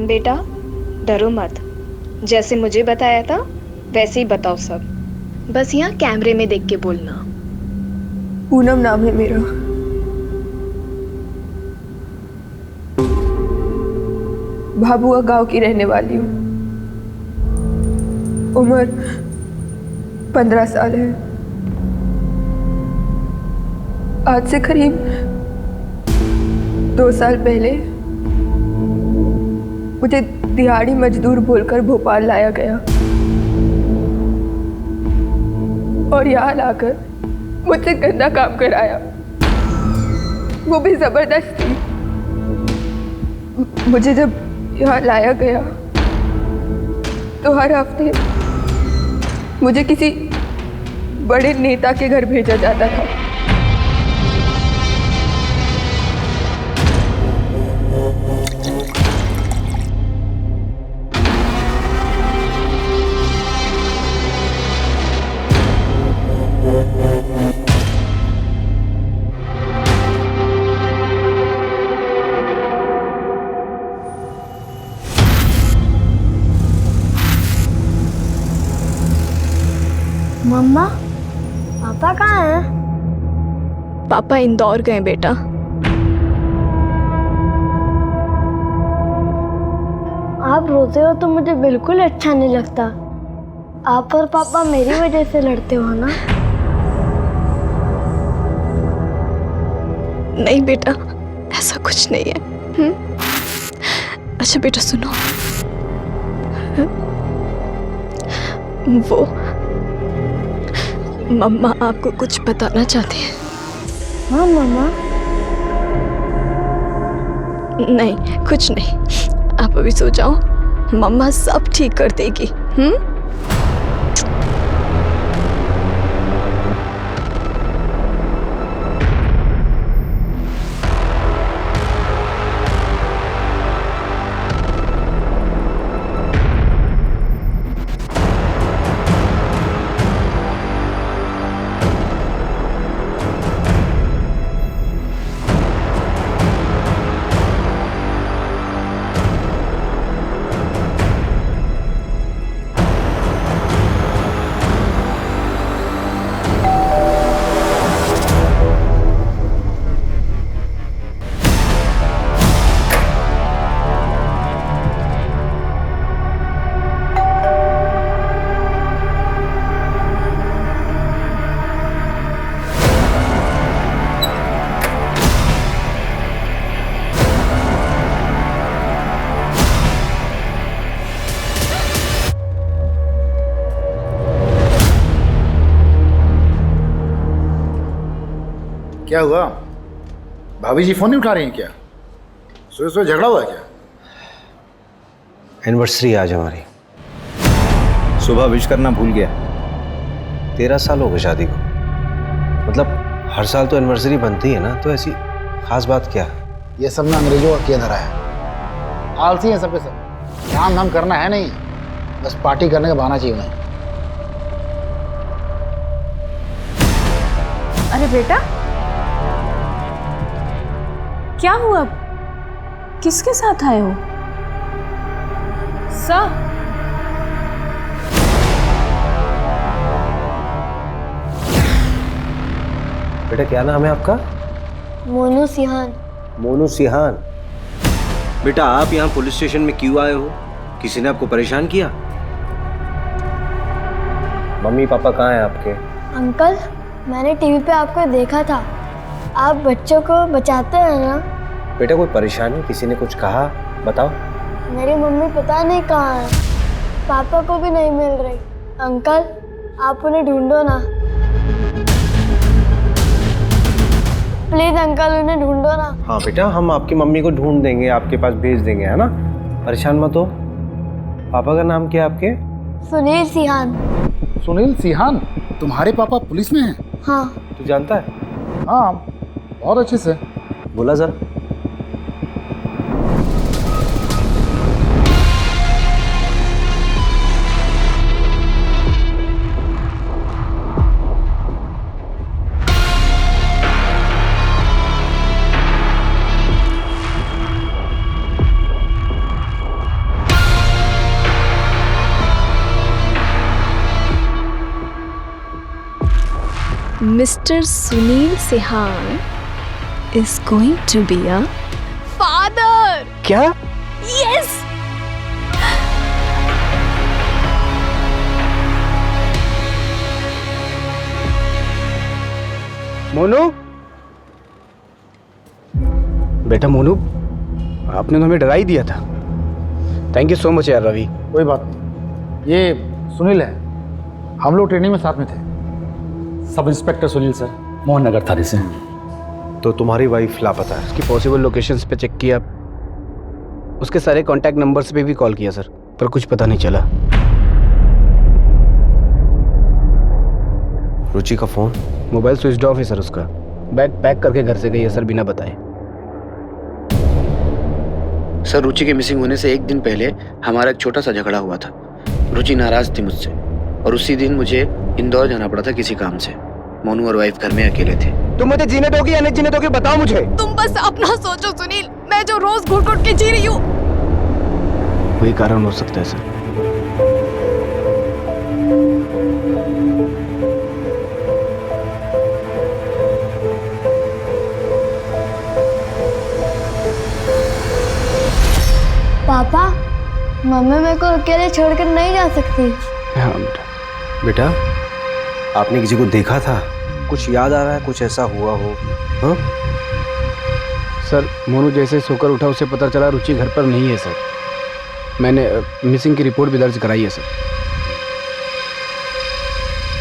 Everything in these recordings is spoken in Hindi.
बेटा, डरो मत। जैसे मुझे बताया था वैसे ही बताओ सब। बस यहाँ कैमरे में देख के बोलना। पूनम नाम है मेरा। भाभुआ गांव की रहने वाली हूँ। उम्र 15 साल है। आज से करीब 2 साल पहले मुझे दिहाड़ी मजदूर बोलकर भोपाल लाया गया और यहाँ लाकर मुझसे गंदा काम कराया, वो भी जबरदस्ती। मुझे जब यहाँ लाया गया तो हर हफ्ते मुझे किसी बड़े नेता के घर भेजा जाता था। मम्मा, पापा कहाँ हैं? पापा इंदौर गए बेटा। आप रोते हो तो मुझे बिल्कुल अच्छा नहीं लगता। आप और पापा मेरी वजह से लड़ते हो ना? नहीं बेटा, ऐसा कुछ नहीं है। अच्छा बेटा सुनो, वो मम्मा आपको कुछ बताना चाहते हैं। हाँ मम्मा। नहीं कुछ नहीं, आप अभी सो जाओ, मम्मा सब ठीक कर देगी। क्या हुआ? भाभी जी फोन नहीं उठा रही हैं क्या? सुबह सुबह झगड़ा हुआ क्या? एनिवर्सरी आज हमारी। सुबह विश करना भूल गया। 13 साल हो गए शादी को। मतलब हर साल तो एनिवर्सरी बनती है ना, तो ऐसी खास बात क्या है? ये सब ना अंग्रेजों का किया धरा है। आलसी है सब के सब। काम धाम करना है नहीं, बस पार्टी करने का बहाना चाहिए उन्हें। अरे बेटा, क्या हुआ? किसके साथ आए हो? सर, बेटा क्या नाम है आपका? मोनू सिहान। मोनू सिहान। बेटा आप यहाँ पुलिस स्टेशन में क्यों आए हो? किसी ने आपको परेशान किया? मम्मी पापा कहाँ हैं आपके? अंकल, मैंने टीवी पे आपको देखा था। आप बच्चों को बचाते हैं ना? बेटा कोई परेशानी, किसी ने कुछ कहा? बताओ। मेरी मम्मी पता नहीं कहाँ है, पापा को भी नहीं मिल रही। अंकल, आप उन्हें ढूंढो ना, प्लीज अंकल, उन्हें ढूंढो ना। हाँ बेटा, हम आपकी मम्मी को ढूंढ देंगे, आपके पास भेज देंगे, है ना? परेशान मत हो। पापा का नाम क्या है आपके? सुनील सिहान। सुनील सिहान? तुम्हारे पापा पुलिस में हैं? हाँ। तू जानता है? हाँ, बहुत अच्छे से। बोला जरा। Mr. Sunil Sehan is going to be a father. क्या? Yes. मोनू, बेटा मोनू, आपने तो हमें डरा ही दिया था। थैंक यू सो मच यार रवि। कोई बात नहीं, ये सुनील है, हम लोग ट्रेनिंग में साथ में थे। Sub inspector Sunil sir, Mohan Nagar थाने से। तो तुम्हारी वाइफ लापता है? उसकी पॉसिबल लोकेशंस पे चेक किया, उसके सारे कांटेक्ट नंबर्स पे भी कॉल किया सर, पर कुछ पता नहीं चला। रुचि का फोन? मोबाइल स्विच ऑफ है सर उसका। बैग पैक करके घर से गई है सर, बिना बताए। सर, रुचि के मिसिंग होने से एक दिन पहले हमारा एक छोटा सा झगड़ा हुआ था। रुचि नाराज थी मुझसे और उसी दिन मुझे इंदौर जाना पड़ा था किसी काम से। मोनू और वाइफ घर में अकेले थे। तुम मुझे जीने दोगे या नहीं जीने दोगे, बताओ मुझे। तुम बस अपना सोचो सुनील, मैं जो रोज घुट घुट के जी रही हूँ। वही कारण हो सकता है सर। पापा, मम्मी मेरे को अकेले छोड़कर नहीं जा सकती। हाँ बेटा। बेटा, आपने किसी को देखा था? कुछ याद आ रहा है? कुछ ऐसा हुआ हो? हाँ सर, मोनू जैसे सोकर उठा उसे पता चला रुचि घर पर नहीं है सर। मैंने मिसिंग की रिपोर्ट भी दर्ज कराई है सर।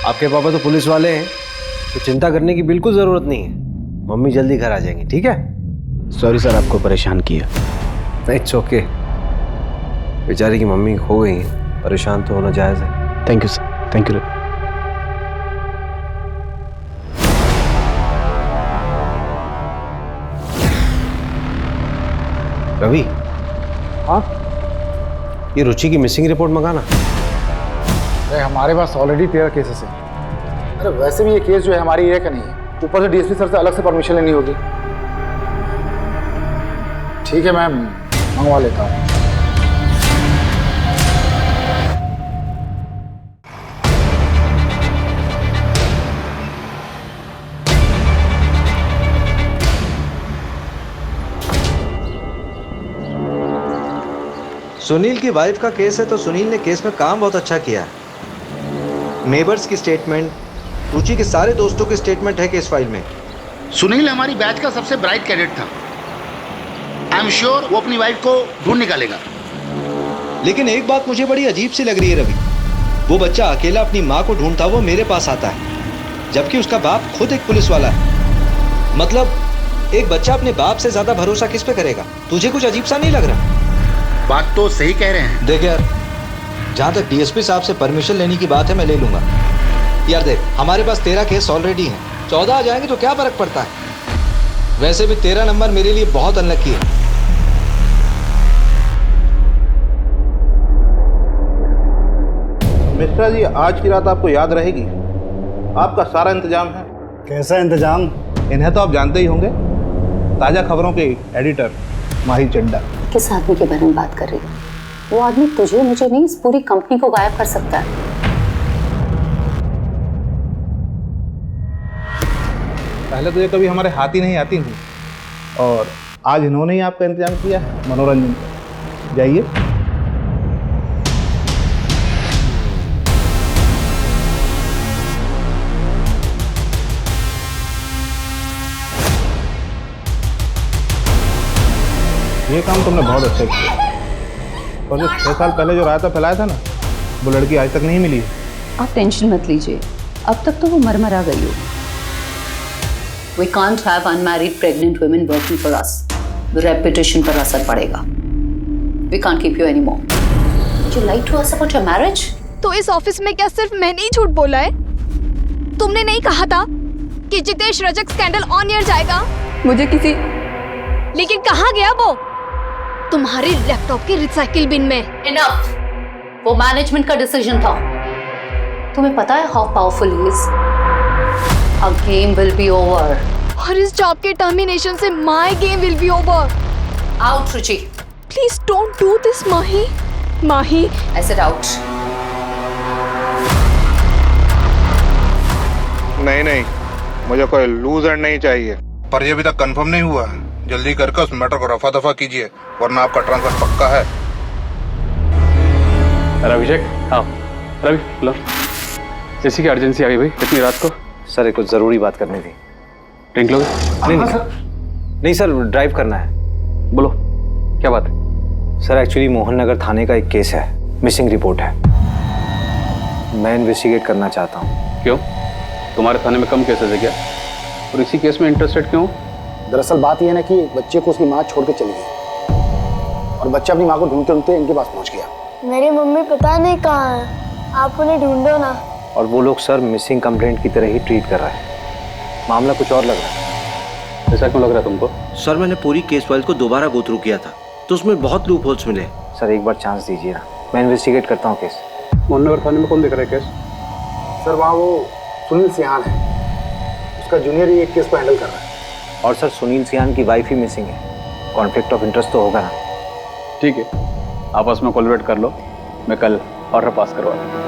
आपके पापा तो पुलिस वाले हैं, तो चिंता करने की बिल्कुल जरूरत नहीं है। मम्मी जल्दी घर आ जाएंगी, ठीक है? सॉरी सर, आपको परेशान किया। It's okay. बेचारी की मम्मी खो गई है, परेशान तो होना जायज़ है। Thank you sir, thank you. Ravi. हाँ? ये रुचि की मिसिंग रिपोर्ट मंगाना। अरे हमारे पास ऑलरेडी 13 केसेस हैं। अरे वैसे भी ये केस जो है हमारी एरिया का नहीं है, ऊपर से डीएसपी सर से अलग से परमिशन लेनी होगी। ठीक है मैम, मंगवा लेता हूँ। सुनील की वाइफ का केस है, तो सुनील ने केस में काम बहुत अच्छा किया है। नेबर्स की स्टेटमेंट, रुचि के सारे दोस्तों की स्टेटमेंट है केस फाइल में। सुनील हमारी बैच का सबसे ब्राइट कैडेट था। आई एम श्योर वो अपनी वाइफ को ढूंढ निकालेगा। लेकिन एक बात मुझे बड़ी अजीब सी लग रही है रवि, वो बच्चा अकेला अपनी माँ को ढूंढता हुआ मेरे पास आता है, जबकि उसका बाप खुद एक पुलिस वाला है। मतलब एक बच्चा अपने बाप से ज्यादा भरोसा किस पे करेगा? तुझे कुछ अजीब सा नहीं लग रहा? बात तो सही कह रहे हैं। देख यार, जहाँ तक डीएसपी साहब से परमिशन लेने की बात है, मैं ले लूंगा। यार देख, हमारे पास 13 केस ऑलरेडी हैं, 14 आ जाएंगे तो क्या फर्क पड़ता है? वैसे भी 13 नंबर मेरे लिए बहुत अनलकी है। मिश्रा जी, आज की रात आपको याद रहेगी। आपका सारा इंतजाम है। कैसा इंतजाम? इन्हें तो आप जानते ही होंगे, ताज़ा खबरों के एडिटर माही चड्डा। किस आदमी के बारे में बात कर रही है? वो आदमी तुझे, मुझे नहीं, इस पूरी कंपनी को गायब कर सकता है। पहले तो ये कभी हमारे हाथ ही नहीं आती थी, और आज इन्होंने ही आपका इंतजाम किया है मनोरंजन का। जाइए। ये काम तुमने बहुत अच्छा किया, और जो 6 साल पहले जो रायता फैलाया था ना, वो लड़की आज तक नहीं मिली है। आप टेंशन मत लीजिए, अब तक तो वो मर गई हो। We can't have unmarried pregnant women working for us. The reputation पर असर पड़ेगा। We can't keep you anymore. Would you like to ask about your marriage? तो इस ऑफिस में क्या सिर्फ मैंने ही झूठ बोला है? तुमने नहीं कहा था कि Jitesh Rajak scandal on air जाएगा? मुझे किसी, लेकिन कहाँ गया वो? तुम्हारे लैपटॉप के रिसाइकिल बिन में। Enough. वो मैनेजमेंट का डिसीजन था। तुम्हें पता है how powerful he is? Our game will be over. और इस जॉब के टर्मिनेशन से my game will be over. Out, Ruchi. Please don't do this, Mahi. Mahi. I said out. नहीं, मुझे कोई लूज एंड नहीं चाहिए। पर ये अभी तक कंफर्म नहीं हुआ है। जल्दी करके उस मैटर को रफा दफा कीजिए, वरना आपका ट्रांसफर पक्का है। अभिषेक, हाँ रवि, लो। जैसी की अर्जेंसी आ गई भाई, इतनी रात को। सर एक कुछ ज़रूरी बात करनी थी। ड्रिंक लोगे? नहीं सर, ड्राइव करना है। बोलो, क्या बात है? सर एक्चुअली मोहन नगर थाने का एक केस है, मिसिंग रिपोर्ट है। मैं इन्वेस्टिगेट करना चाहता हूँ। क्यों? तुम्हारे थाने में कम केसेस है क्या? और इसी केस में इंटरेस्टेड क्यों? दरअसल बात यह है ना कि बच्चे को उसकी माँ छोड़ के चली गई और बच्चा अपनी माँ को ढूंढते ढूंढते इनके पास पहुँच गया। मेरी मम्मी पता नहीं कहाँ है, आप उन्हें ढूंढो ना। और वो लोग सर मिसिंग कंप्लेंट की तरह ही ट्रीट कर रहे हैं। मामला कुछ और लग रहा है। ऐसा क्यों लग रहा है तुमको? सर मैंने पूरी केस फाइल को दोबारा गो थ्रू किया था, तो उसमें बहुत लूप होल्स मिले। सर एक बार चांस दीजिए ना, मैं इन्वेस्टिगेट करता हूँ केस। मोहन नगर थाने में कौन देख रहा है केस? सर वहाँ वो सुनील सियान है, उसका जूनियर ही एक केस को हैंडल कर रहा है। और सर सुनील सियान की वाइफ ही मिसिंग है, कॉन्फ्लिक्ट ऑफ इंटरेस्ट तो होगा ना। ठीक है, आपस में कोलैबोरेट कर लो, मैं कल ऑर्डर पास करवा दूँ।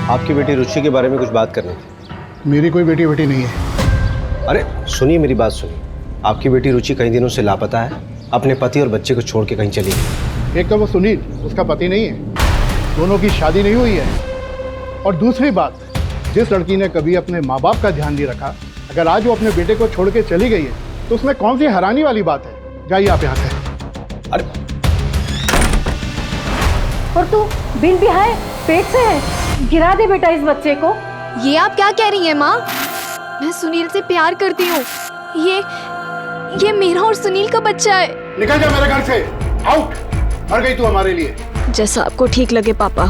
आपकी बेटी रुचि के बारे में कुछ बात करनी थी। मेरी कोई बेटी नहीं है। अरे सुनिए मेरी बात सुनिए, आपकी बेटी रुचि कई दिनों से लापता है, अपने पति और बच्चे को छोड़ के कहीं चली गई। एक तो वो सुनील उसका पति नहीं है, दोनों की शादी नहीं हुई है। और दूसरी बात, जिस लड़की ने कभी अपने माँ बाप का ध्यान नहीं रखा, अगर आज वो अपने बेटे को छोड़ के चली गई है तो उसमें कौन सी हैरानी वाली बात है? जाइए आप यहाँ से। अरे और तू बिन बिहाए पेट से है, गिरा दे बेटा इस बच्चे को। ये आप क्या कह रही हैं माँ? मैं सुनील से प्यार करती हूँ। ये मेरा और सुनील का बच्चा है। निकल जा मेरे घर से, आउट। मर गई तू हमारे लिए। जैसा आपको ठीक लगे पापा,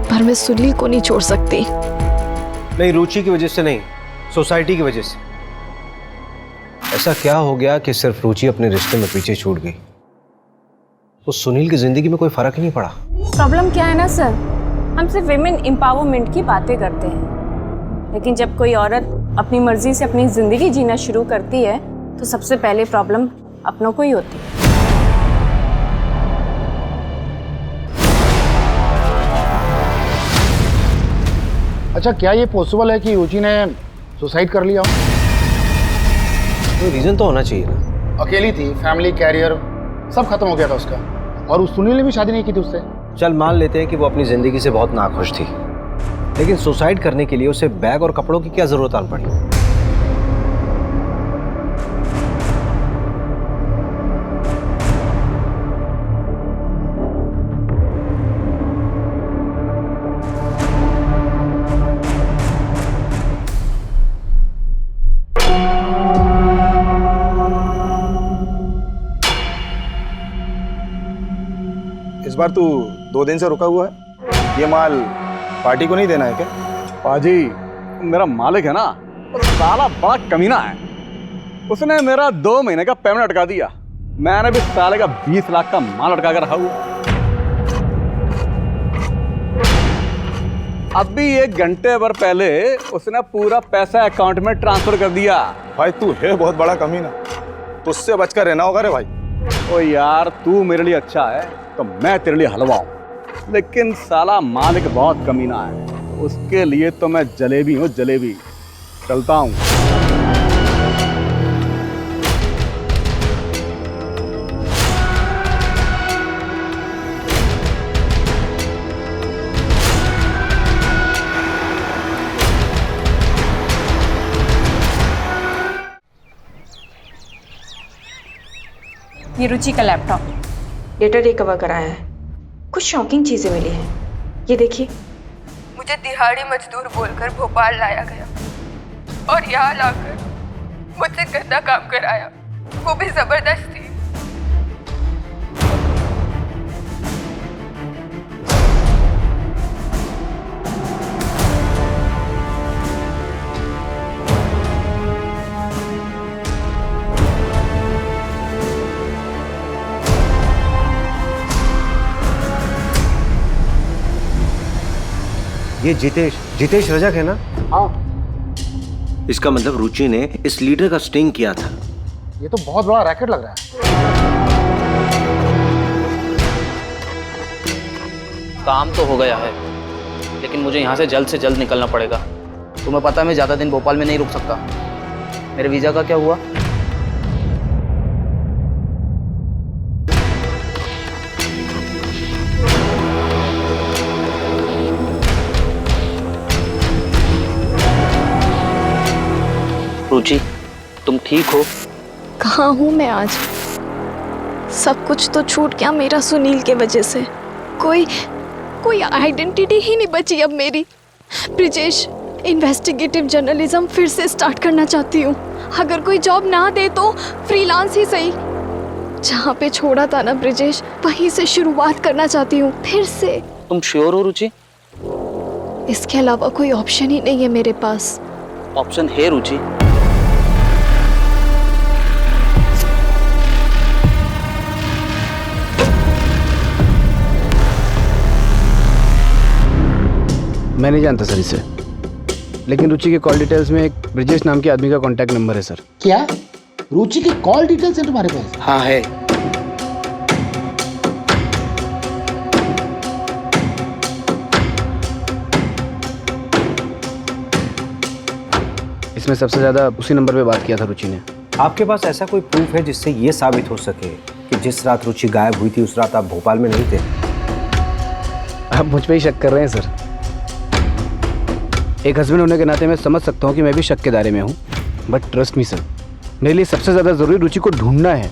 पर मैं सुनील को नहीं छोड़ सकती। नहीं, रुचि की वजह से नहीं, सोसाइटी की वजह से। ऐसा क्या हो गया कि सिर्फ रुचि अपने रिश्ते में पीछे छूट गई? तो सुनील की जिंदगी में कोई फर्क ही नहीं पड़ा। प्रॉब्लम क्या है ना सर, हम सिर्फ विमेन एम्पावरमेंट की बातें करते हैं, लेकिन जब कोई औरत अपनी मर्जी से अपनी जिंदगी जीना शुरू करती है तो सबसे पहले प्रॉब्लम अपनों को ही होती है। अच्छा, क्या ये पॉसिबल है कि रुचि ने सुसाइड कर लिया हो? कोई रीजन तो होना चाहिए ना। अकेली थी, फैमिली, कैरियर सब खत्म हो गया था उसका, और उस सुनील ने भी शादी नहीं की थी उससे। चल मान लेते हैं कि वो अपनी जिंदगी से बहुत नाखुश थी, लेकिन सुसाइड करने के लिए उसे बैग और कपड़ों की क्या जरूरत आन पड़ी? इस बार तू 2 दिन से रुका हुआ है, ये माल पार्टी को नहीं देना है क्या? पाजी, मेरा मालिक है ना, वो साला बड़ा कमीना है। उसने मेरा 2 महीने का पेमेंट अटका दिया। मैंने भी साले का 20 लाख का माल अटका कर रखा हुआ। अभी 1 घंटे भर पहले उसने पूरा पैसा अकाउंट में ट्रांसफर कर दिया। भाई तू है बहुत बड़ा कमीना, तुझसे बचकर रहना होगा रे भाई। ओ यार, तू मेरे लिए अच्छा है तो मैं तेरे लिए हलवा हूं, लेकिन साला मालिक बहुत कमीना है, उसके लिए तो मैं जलेबी हूँ, जलेबी। चलता हूँ। ये रुचि का लैपटॉप, डेटा रिकवर कराया है, कुछ शॉकिंग चीजें मिली हैं। ये देखिए। मुझे दिहाड़ी मजदूर बोलकर भोपाल लाया गया और यहाँ लाकर मुझसे गंदा काम कराया, वो भी जबरदस्ती। ये जितेश रजक है ना? हाँ। इसका मतलब रुचि ने इस लीडर का स्टिंग किया था। ये तो बहुत बड़ा रैकेट लग रहा है। काम तो हो गया है, लेकिन मुझे यहाँ से जल्द निकलना पड़ेगा। तुम्हें पता है मैं ज़्यादा दिन भोपाल में नहीं रुक सकता। मेरे वीज़ा का क्या हुआ? रुचि, तुम ठीक हो? कहाँ हूँ मैं आज? सब कुछ तो छूट गया मेरा सुनील के वजह से। कोई आइडेंटिटी ही नहीं बची अब मेरी। ब्रिजेश, इन्वेस्टिगेटिव जर्नलिज्म फिर से स्टार्ट करना चाहती हूँ। अगर कोई जॉब ना दे तो फ्रीलांस ही सही। जहाँ पे छोड़ा था ना ब्रिजेश, वहीं से शुरुआत करना चाहती हूँ फिर से। तुम श्योर हो रुचि? इसके अलावा कोई ऑप्शन ही नहीं है मेरे पास। ऑप्शन है रुचि। मैं नहीं जानता सर इसे, लेकिन रुचि के कॉल डिटेल्स में एक ब्रिजेश नाम के आदमी का कांटेक्ट नंबर है सर। क्या रुचि की कॉल डिटेल्स है तुम्हारे पास? हाँ है। इसमें सबसे ज्यादा उसी नंबर पे बात किया था रुचि ने। आपके पास ऐसा कोई प्रूफ है जिससे ये साबित हो सके कि जिस रात रुचि गायब हुई थी उस रात आप भोपाल में नहीं थे? आप मुझ पे ही शक कर रहे हैं सर। एक हस्बैंड होने के नाते मैं समझ सकता हूँ कि मैं भी शक के दायरे में हूँ, बट ट्रस्ट मी सर, मेरे लिए सबसे ज़्यादा ज़रूरी रुचि को ढूंढना है।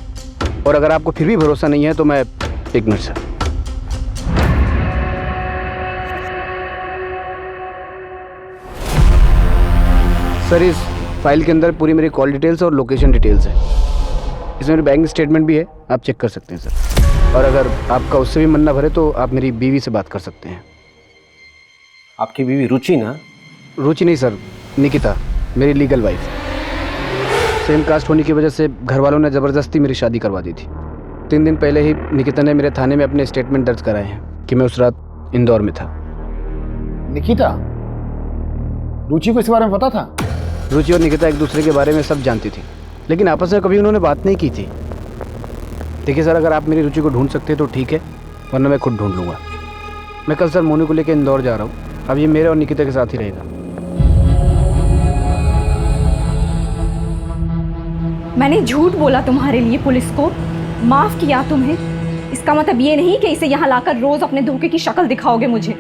और अगर आपको फिर भी भरोसा नहीं है तो मैं इग्नोर सर, इस फाइल के अंदर पूरी मेरी कॉल डिटेल्स और लोकेशन डिटेल्स है। इसमें मेरी बैंक स्टेटमेंट भी है, आप चेक कर सकते हैं सर। और अगर आपका उससे भी मन ना भरे तो आप मेरी बीवी से बात कर सकते हैं। आपकी बीवी रुचि ना? रुचि नहीं सर, निकिता, मेरी लीगल वाइफ। सेम कास्ट होने की वजह से घर वालों ने ज़बरदस्ती मेरी शादी करवा दी थी। 3 दिन पहले ही निकिता ने मेरे थाने में अपने स्टेटमेंट दर्ज कराए हैं कि मैं उस रात इंदौर में था। निकिता, रुचि को इस बारे में पता था? रुचि और निकिता एक दूसरे के बारे में सब जानती थी, लेकिन आपस में कभी उन्होंने बात नहीं की थी। देखिए सर, अगर आप मेरी रुचि को ढूंढ सकते हैं तो ठीक है, वरना मैं खुद ढूंढ लूँगा। मैं कल सर मोनू को लेकर इंदौर जा रहा हूँ। अब ये मेरे और निकिता के साथ ही रहेगा। मैंने झूठ बोला तुम्हारे लिए पुलिस को, माफ किया तुम्हें। इसका मतलब ये नहीं कि इसे यहाँ लाकर रोज अपने धोखे की शक्ल दिखाओगे मुझे।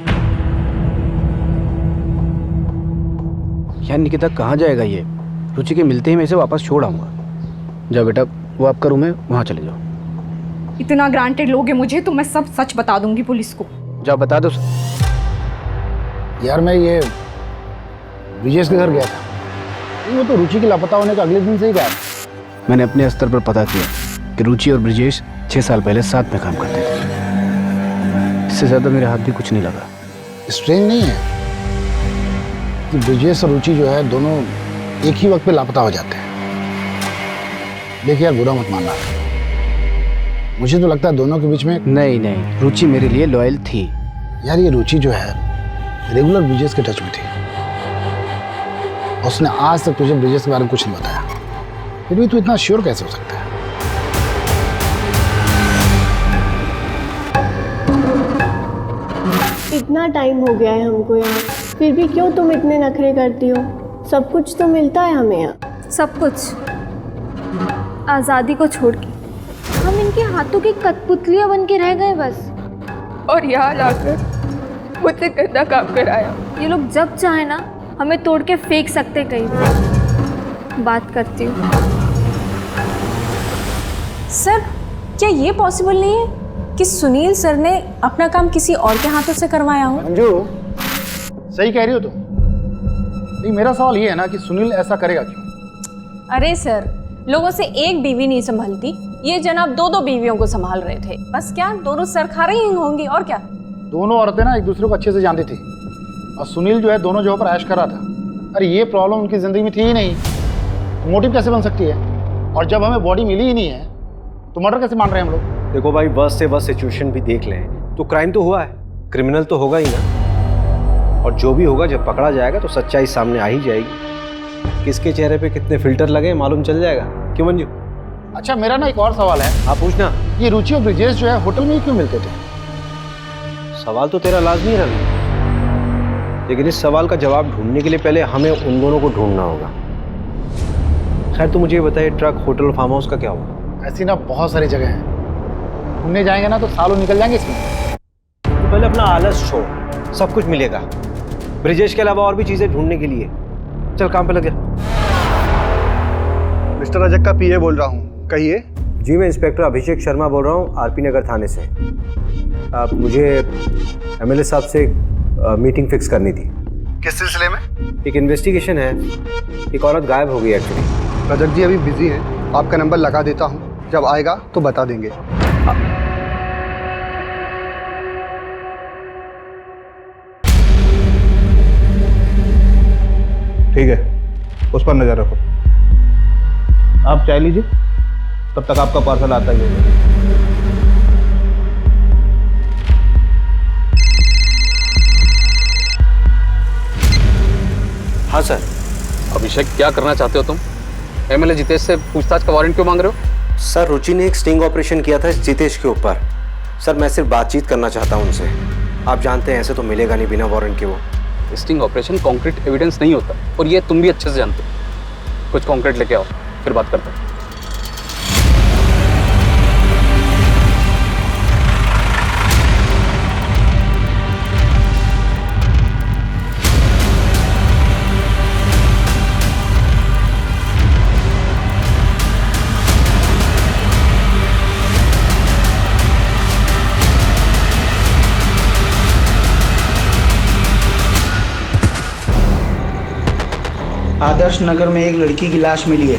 यार निकिता कहाँ जाएगा ये? रुचि के मिलते ही मैं इसे वापस छोड़ आऊँगा। जाओ बेटा, वो आपका रूम है, वहाँ चले जाओ। इतना ग्रांटेड लोगे मुझे तो मैं सब सच बता दूंगी पुलिस को। जाओ बता दो। यार मैं ये ब्रिजेश के घर गया था, वो तो रुचि के लापता होने का अगले दिन से ही गया। मैंने अपने स्तर पर पता किया कि रुचि और ब्रिजेश 6 साल पहले साथ में काम करते थे। इससे ज़्यादा मेरे हाथ भी कुछ नहीं लगा। स्ट्रेंज नहीं है कि ब्रिजेश और रुचि जो है दोनों एक ही वक्त पे लापता हो जाते हैं। देखिए यार, बुरा मत मानना, मुझे तो लगता है दोनों के बीच में। नहीं, रुचि मेरे लिए लॉयल थी। यार ये रुचि जो है रेगुलर ब्रिजेश के टच में थी। उसने आज तक तुझे ब्रिजेश के बारे में कुछ नहीं बताया, फिर भी तू इतना श्योर कैसे हो सकता है? इतना टाइम हो गया है हमको यहाँ, फिर भी क्यों तुम इतने नखरे करती हो? सब कुछ तो मिलता है हमें यहाँ। सब कुछ आज़ादी को छोड़ के हम इनके हाथों की कठपुतलियाँ बन के रह गए बस। और यहाँ लाकर मुझसे गंदा काम कराया। ये लोग जब चाहे ना हमें तोड़ के फेंक सकते कहीं भी। बात करती हूँ। सर, क्या ये पॉसिबल नहीं है कि सुनील सर ने अपना काम किसी और के हाथों से करवाया हो? मंजू, सही कह रही हो तुम। नहीं, मेरा सवाल ये है ना कि सुनील ऐसा करेगा क्यों? अरे सर, लोगों से एक बीवी नहीं संभालती, ये जनाब 2-2 बीवियों को संभाल रहे थे। बस क्या दोनों सर खा रही होंगी और क्या? दोनों औरतें ना एक दूसरे को अच्छे से जानती थी, और सुनील जो है दोनों जगह पर ऐश कर रहा था। अरे ये प्रॉब्लम उनकी जिंदगी में थी ही नहीं, तो मोटिव कैसे बन सकती है? और जब हमें बॉडी मिली ही नहीं है तो मर्डर कैसे मान रहे हैं हम लोग? देखो भाई, वर्स्ट से वर्स्ट सिचुएशन भी देख लें तो क्राइम तो हुआ है, क्रिमिनल तो होगा ही ना। और जो भी होगा जब पकड़ा जाएगा तो सच्चाई सामने आ ही जाएगी। किसके चेहरे पे कितने फिल्टर लगे मालूम चल जाएगा। क्यों मंजू? अच्छा मेरा ना एक और सवाल है। आप पूछना। ये रुचि और ब्रिजेश जो है होटल में ही क्यों मिलते थे? सवाल तो तेरा लाजमी है रवि, लेकिन इस सवाल का जवाब ढूंढने के लिए पहले हमें उन दोनों को ढूंढना होगा। खैर तू मुझे ये बताइए, ट्रक, होटल और फार्म हाउस का क्या हुआ? ऐसी ना बहुत सारी जगह हैं, घूमने जाएंगे ना तो सालों निकल जाएंगे इसमें। तो पहले अपना आलस छोड़, सब कुछ मिलेगा। ब्रिजेश के अलावा और भी चीजें ढूंढने के लिए। चल काम पे लग जा। मिस्टर रजक का पीए बोल रहा हूँ, कहिए। जी मैं इंस्पेक्टर अभिषेक शर्मा बोल रहा हूँ, आरपी नगर थाने से। आप मुझे एमएलए साहब से मीटिंग फिक्स करनी थी। किस सिलसिले में? एक इन्वेस्टिगेशन है, एक औरत गायब हो गई एक्चुअली। रजक जी अभी बिजी हैं, आपका नंबर लगा देता हूँ, जब आएगा तो बता देंगे। ठीक है, उस पर नजर रखो। आप चाय लीजिए, तब तक आपका पार्सल आता ही होगा। हाँ सर। अभिषेक क्या करना चाहते हो तुम? एमएलए जितेश से पूछताछ का वारंट क्यों मांग रहे हो? सर रुचि ने एक स्टिंग ऑपरेशन किया था जितेश के ऊपर। सर मैं सिर्फ बातचीत करना चाहता हूँ उनसे। आप जानते हैं ऐसे तो मिलेगा नहीं बिना वारंट के। वो स्टिंग ऑपरेशन कॉन्क्रीट एविडेंस नहीं होता, और ये तुम भी अच्छे से जानते हो। कुछ कॉन्क्रीट लेके आओ, फिर बात करते हैं। आदर्श नगर में एक लड़की की लाश मिली है।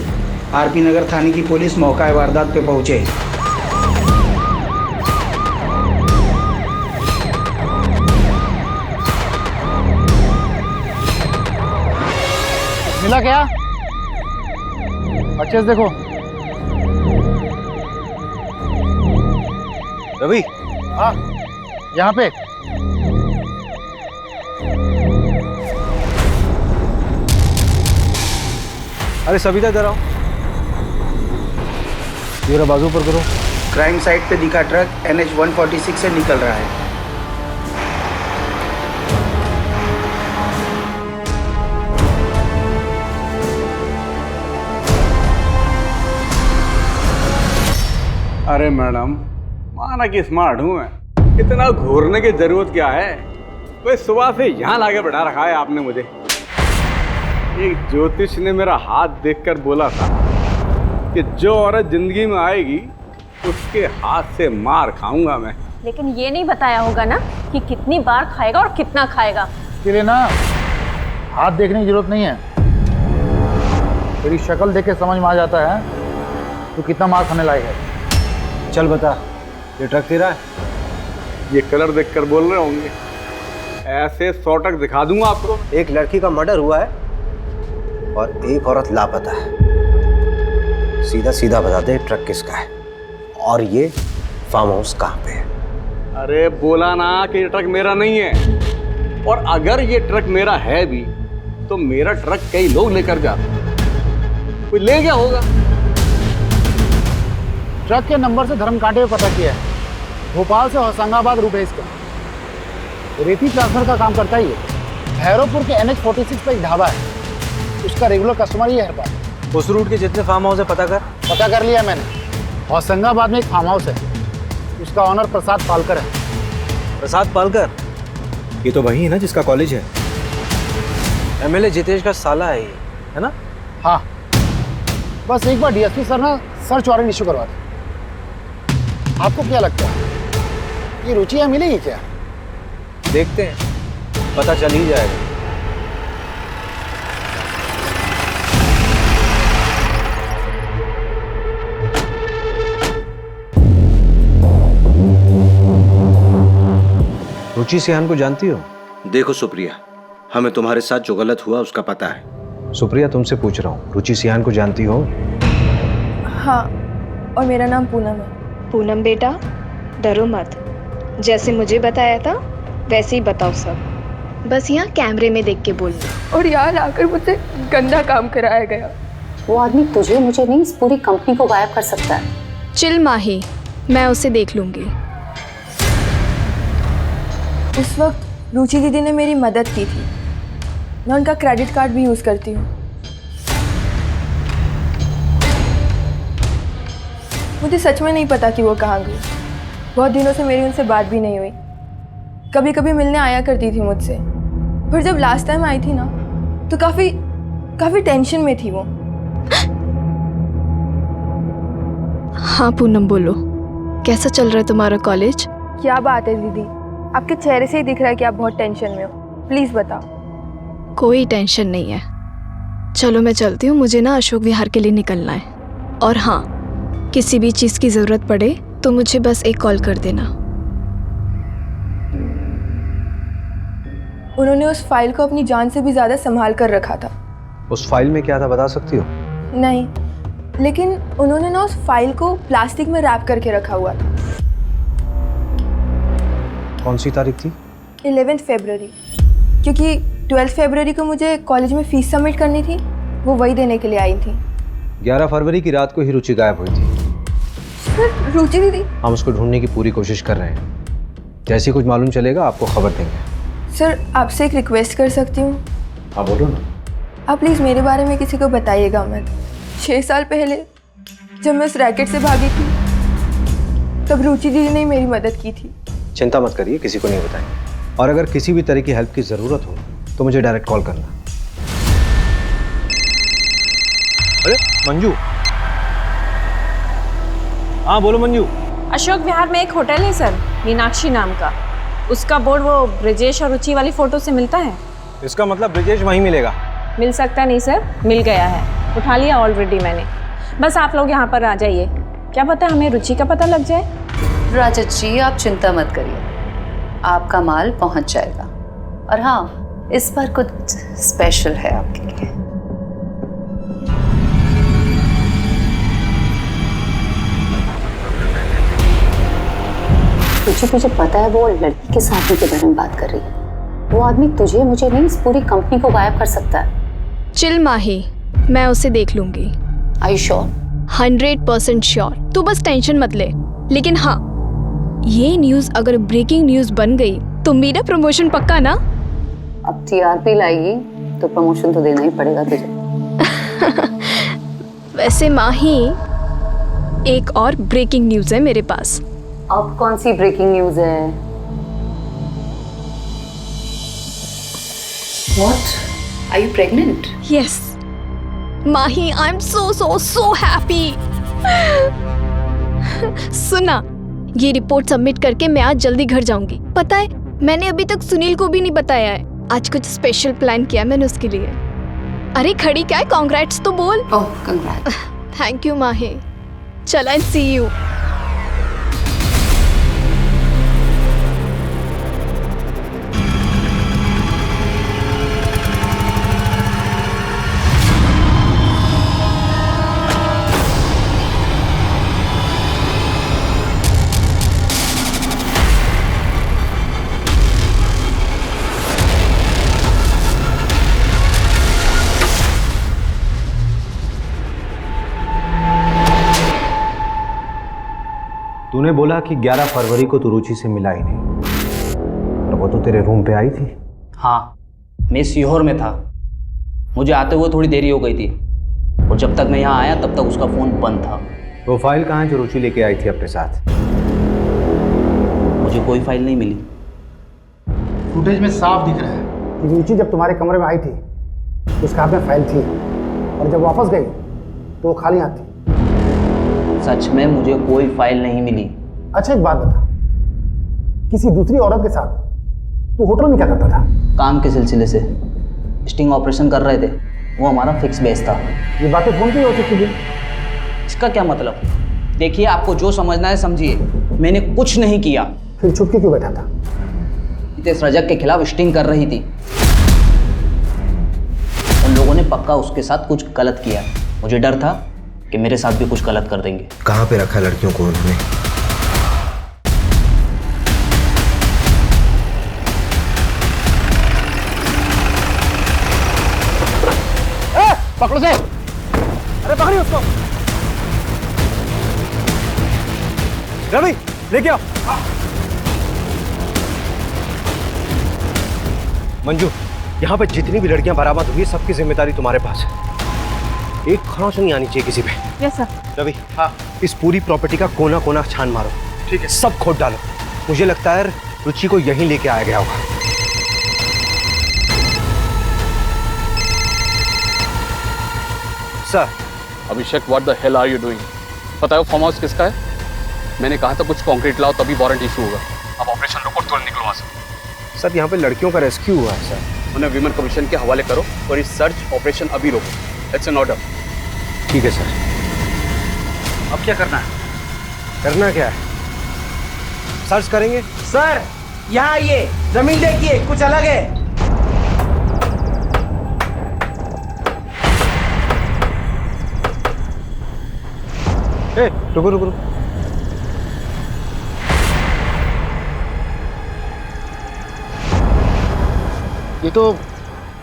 आरपी नगर थाने की पुलिस मौका वारदात पे पहुंचे। मिला क्या? अच्छे से देखो। रवि। हाँ यहाँ पे। अरे सविता इधर आओ, मेरा बाजू पर करो। क्राइम साइट पे दिखा ट्रक NH 146 से निकल रहा है। अरे मैडम, माना कि स्मार्ट हूँ मैं, इतना घूरने की जरूरत क्या है? भाई सुबह से यहाँ लाके बैठा रखा है आपने मुझे। एक ज्योतिष ने मेरा हाथ देखकर बोला था कि जो औरत जिंदगी में आएगी उसके हाथ से मार खाऊंगा मैं। लेकिन ये नहीं बताया होगा ना कि कितनी बार खाएगा और कितना खाएगा। इसके लिए ना हाथ देखने की जरूरत नहीं है, तेरी शक्ल देख के समझ में आ जाता है तू कितना मार खाने लायक है। चल बता, ये ट्रक तेरा है? ये कलर देखकर बोल रहे होंगे, ऐसे 100 ट्रक दिखा दूंगा आपको। एक लड़की का मर्डर हुआ है और एक औरत लापता है। सीधा सीधा बता दे ट्रक किसका है और ये फार्म हाउस कहाँ पे है? अरे बोला ना कि ये ट्रक मेरा नहीं है, और अगर ये ट्रक मेरा है भी तो मेरा ट्रक कई लोग लेकर जाते, कोई ले गया होगा। ट्रक के नंबर से धर्मकांटे में पता किया है, भोपाल से होशंगाबाद रूट है इसका। रेती ट्रांसफर का काम करता ही है। भैरवपुर के NH 46 पर एक ढाबा है, उसका रेगुलर कस्टमर ही है हर बार। उस रूट के जितने फार्म हाउस है पता कर लिया मैंने। होशंगाबाद में एक फार्म हाउस है, उसका ऑनर प्रसाद पालकर है। प्रसाद पालकर? ये तो वही है ना जिसका कॉलेज है। एमएलए जितेश का साला है ये, है ना? हाँ, बस एक बार DSP सर ना सर्च वारंट इशू करवा दे। आपको क्या लगता है ये रुचि यहाँ मिलेगी क्या? देखते हैं, पता चल ही जाएगा। रुचि सिहान को जानती हो? देखो सुप्रिया, हमें तुम्हारे साथ जो गलत हुआ उसका पता है। सुप्रिया तुमसे पूछ रहा हूँ, रुचि सिहान को जानती हो? हाँ, और मेरा नाम पूनम है। पूनम बेटा, डरो मत, जैसे मुझे बताया था वैसे ही बताओ सब। बस यहाँ कैमरे में देख के बोलना। और यहाँ लाकर मुझसे गंदा काम कराया गया। वो आदमी तुझे मुझे नहीं, इस पूरी कंपनी को गायब कर सकता है। चिल माही, मैं उसे देख लूंगी। उस वक्त रुचि दीदी ने मेरी मदद की थी। मैं उनका क्रेडिट कार्ड भी यूज़ करती हूँ। मुझे सच में नहीं पता कि वो कहाँ गई। बहुत दिनों से मेरी उनसे बात भी नहीं हुई। कभी कभी मिलने आया करती थी मुझसे, पर जब लास्ट टाइम आई थी ना तो काफ़ी टेंशन में थी वो। हाँ पूनम बोलो, कैसा चल रहा है तुम्हारा कॉलेज? क्या बात है दीदी, आपके चेहरे से ही दिख रहा है कि आप बहुत टेंशन में हो। प्लीज़ बताओ। कोई टेंशन नहीं है, चलो मैं चलती हूँ, मुझे ना अशोक विहार के लिए निकलना है। और हाँ, किसी भी चीज़ की ज़रूरत पड़े तो मुझे बस एक कॉल कर देना। उन्होंने उस फाइल को अपनी जान से भी ज़्यादा संभाल कर रखा था। उस फाइल में क्या था बता सकती हो? नहीं, लेकिन उन्होंने ना उस फाइल को प्लास्टिक में रैप करके रखा हुआ था। कौन सी तारीख थी? 11 फरवरी, क्योंकि 12 फरवरी को मुझे कॉलेज में फीस सबमिट करनी थी, वो वही देने के लिए आई थी। 11 फरवरी की रात को ही रुचि गायब हुई थी। सर, रुचि दीदी? हम उसको ढूंढने की पूरी कोशिश कर रहे हैं। जैसे कुछ मालूम चलेगा आपको खबर देंगे। सर, आपसे एक रिक्वेस्ट कर सकती हूँ? हाँ बोलो ना। आप प्लीज़ मेरे बारे में किसी को बताइएगा मत। 6 साल पहले जब मैं उस रैकेट से भागी थी तब रुचि दीदी ने मेरी मदद की थी। चिंता मत करिए, किसी को नहीं बताएंगे। और अगर किसी भी तरह की हेल्प की ज़रूरत हो तो मुझे डायरेक्ट कॉल करना। अरे मंजू। हाँ बोलो मंजू। अशोक विहार में एक होटल है सर, मीनाक्षी नाम का। उसका बोर्ड वो ब्रिजेश और रुचि वाली फ़ोटो से मिलता है। इसका मतलब ब्रिजेश वहीं मिलेगा? मिल सकता नहीं सर, मिल गया है, उठा लिया ऑलरेडी मैंने। बस आप लोग यहाँ पर आ जाइए, क्या पता हमें रुचि का पता लग जाए। राजत जी आप चिंता मत करिए, आपका माल पहुँच जाएगा। और हाँ, इस बार कुछ स्पेशल है आपके लिए। तुझे पता है वो लड़की के साथी के बारे में बात कर रही है। वो आदमी तुझे मुझे नहीं, इस पूरी कंपनी को गायब कर सकता है। चिल माही, मैं उसे देख लूंगी। Are you sure? 100% श्योर, तू बस टेंशन मत ले। लेकिन हाँ, ये न्यूज़ अगर ब्रेकिंग न्यूज़ बन गई तो मेरा प्रमोशन पक्का ना? अब TRP लाएगी तो प्रमोशन तो देना ही पड़ेगा तुझे। वैसे माही, एक और ब्रेकिंग न्यूज़ है मेरे पास। अब कौन सी ब्रेकिंग न्यूज़ है? What? Are you pregnant? Yes. Mahi, I'm so happy. सुना, ये रिपोर्ट सबमिट करके मैं आज जल्दी घर जाऊंगी। पता है, मैंने अभी तक सुनील को भी नहीं बताया है। आज कुछ स्पेशल प्लान किया मैंने उसके लिए। अरे खड़ी क्या है, कांग्रेट्स तो बोल। ओह कंग्रेट्स। थैंक यू माही, चल एंड सी यू। तूने बोला कि 11 फरवरी को तू रुचि से मिला ही नहीं, और वो तो तेरे रूम पे आई थी। हाँ, मैं सीहोर में था, मुझे आते हुए थोड़ी देरी हो गई थी, और जब तक मैं यहाँ आया तब तक उसका फ़ोन बंद था। वो फाइल कहाँ है जो रुचि लेके आई थी अपने साथ? मुझे कोई फाइल नहीं मिली। फुटेज में साफ दिख रहा है कि रुचि जब तुम्हारे कमरे में आई थी उसके हाथ में फाइल थी, और जब वापस गई तो वो खाली हाथ थी। सच में मुझे कोई फाइल नहीं मिली। अच्छा एक बात बता, किसी दूसरी औरत के साथ तू होटल में क्या करता था? काम के सिलसिले से स्टिंग ऑपरेशन कर रहे थे, वो हमारा फिक्स बेस था। ये बातें फोन पे हो सकती थी। इसका क्या मतलब? देखिए, आपको जो समझना है समझिए, मैंने कुछ नहीं किया। फिर छुप के क्यों बैठा था? नितेश रजक के खिलाफ स्टिंग कर रही थी, उन लोगों ने पक्का उसके साथ कुछ गलत किया। मुझे डर था कि मेरे साथ भी कुछ गलत कर देंगे। कहाँ पे रखा लड़कियों को उन्होंने? पकड़ो से। अरे पकड़िए उसको। रवि लेके आओ। मंजू, यहाँ पे जितनी भी लड़कियां बरामद हुई सबकी जिम्मेदारी तुम्हारे पास है। एक खरोंच नहीं आनी चाहिए किसी पे। Yes sir. रवि, हाँ, इस पूरी प्रॉपर्टी का कोना कोना छान मारो। ठीक है। सब खोद डालो। मुझे लगता है रुचि को यहीं लेके आया गया होगा। Sir. Abhishek, what the hell are you doing? पता है वो फार्म हाउस किसका है? मैंने कहा था कुछ कंक्रीट लाओ तभी वारंट इशू होगा। अब ऑपरेशन रोको, तुरंत निकलो वहां से। सर, यहाँ पे लड़कियों का रेस्क्यू हुआ है सर। उन्हें विमेन कमीशन के हवाले करो और इस सर्च ऑपरेशन अभी रोको। It's an order. ठीक है सर। अब क्या करना है? करना क्या है? सर्च करेंगे। सर यहाँ आइए, जमीन देखिए, कुछ अलग है। रुको रुको रुको। ये तो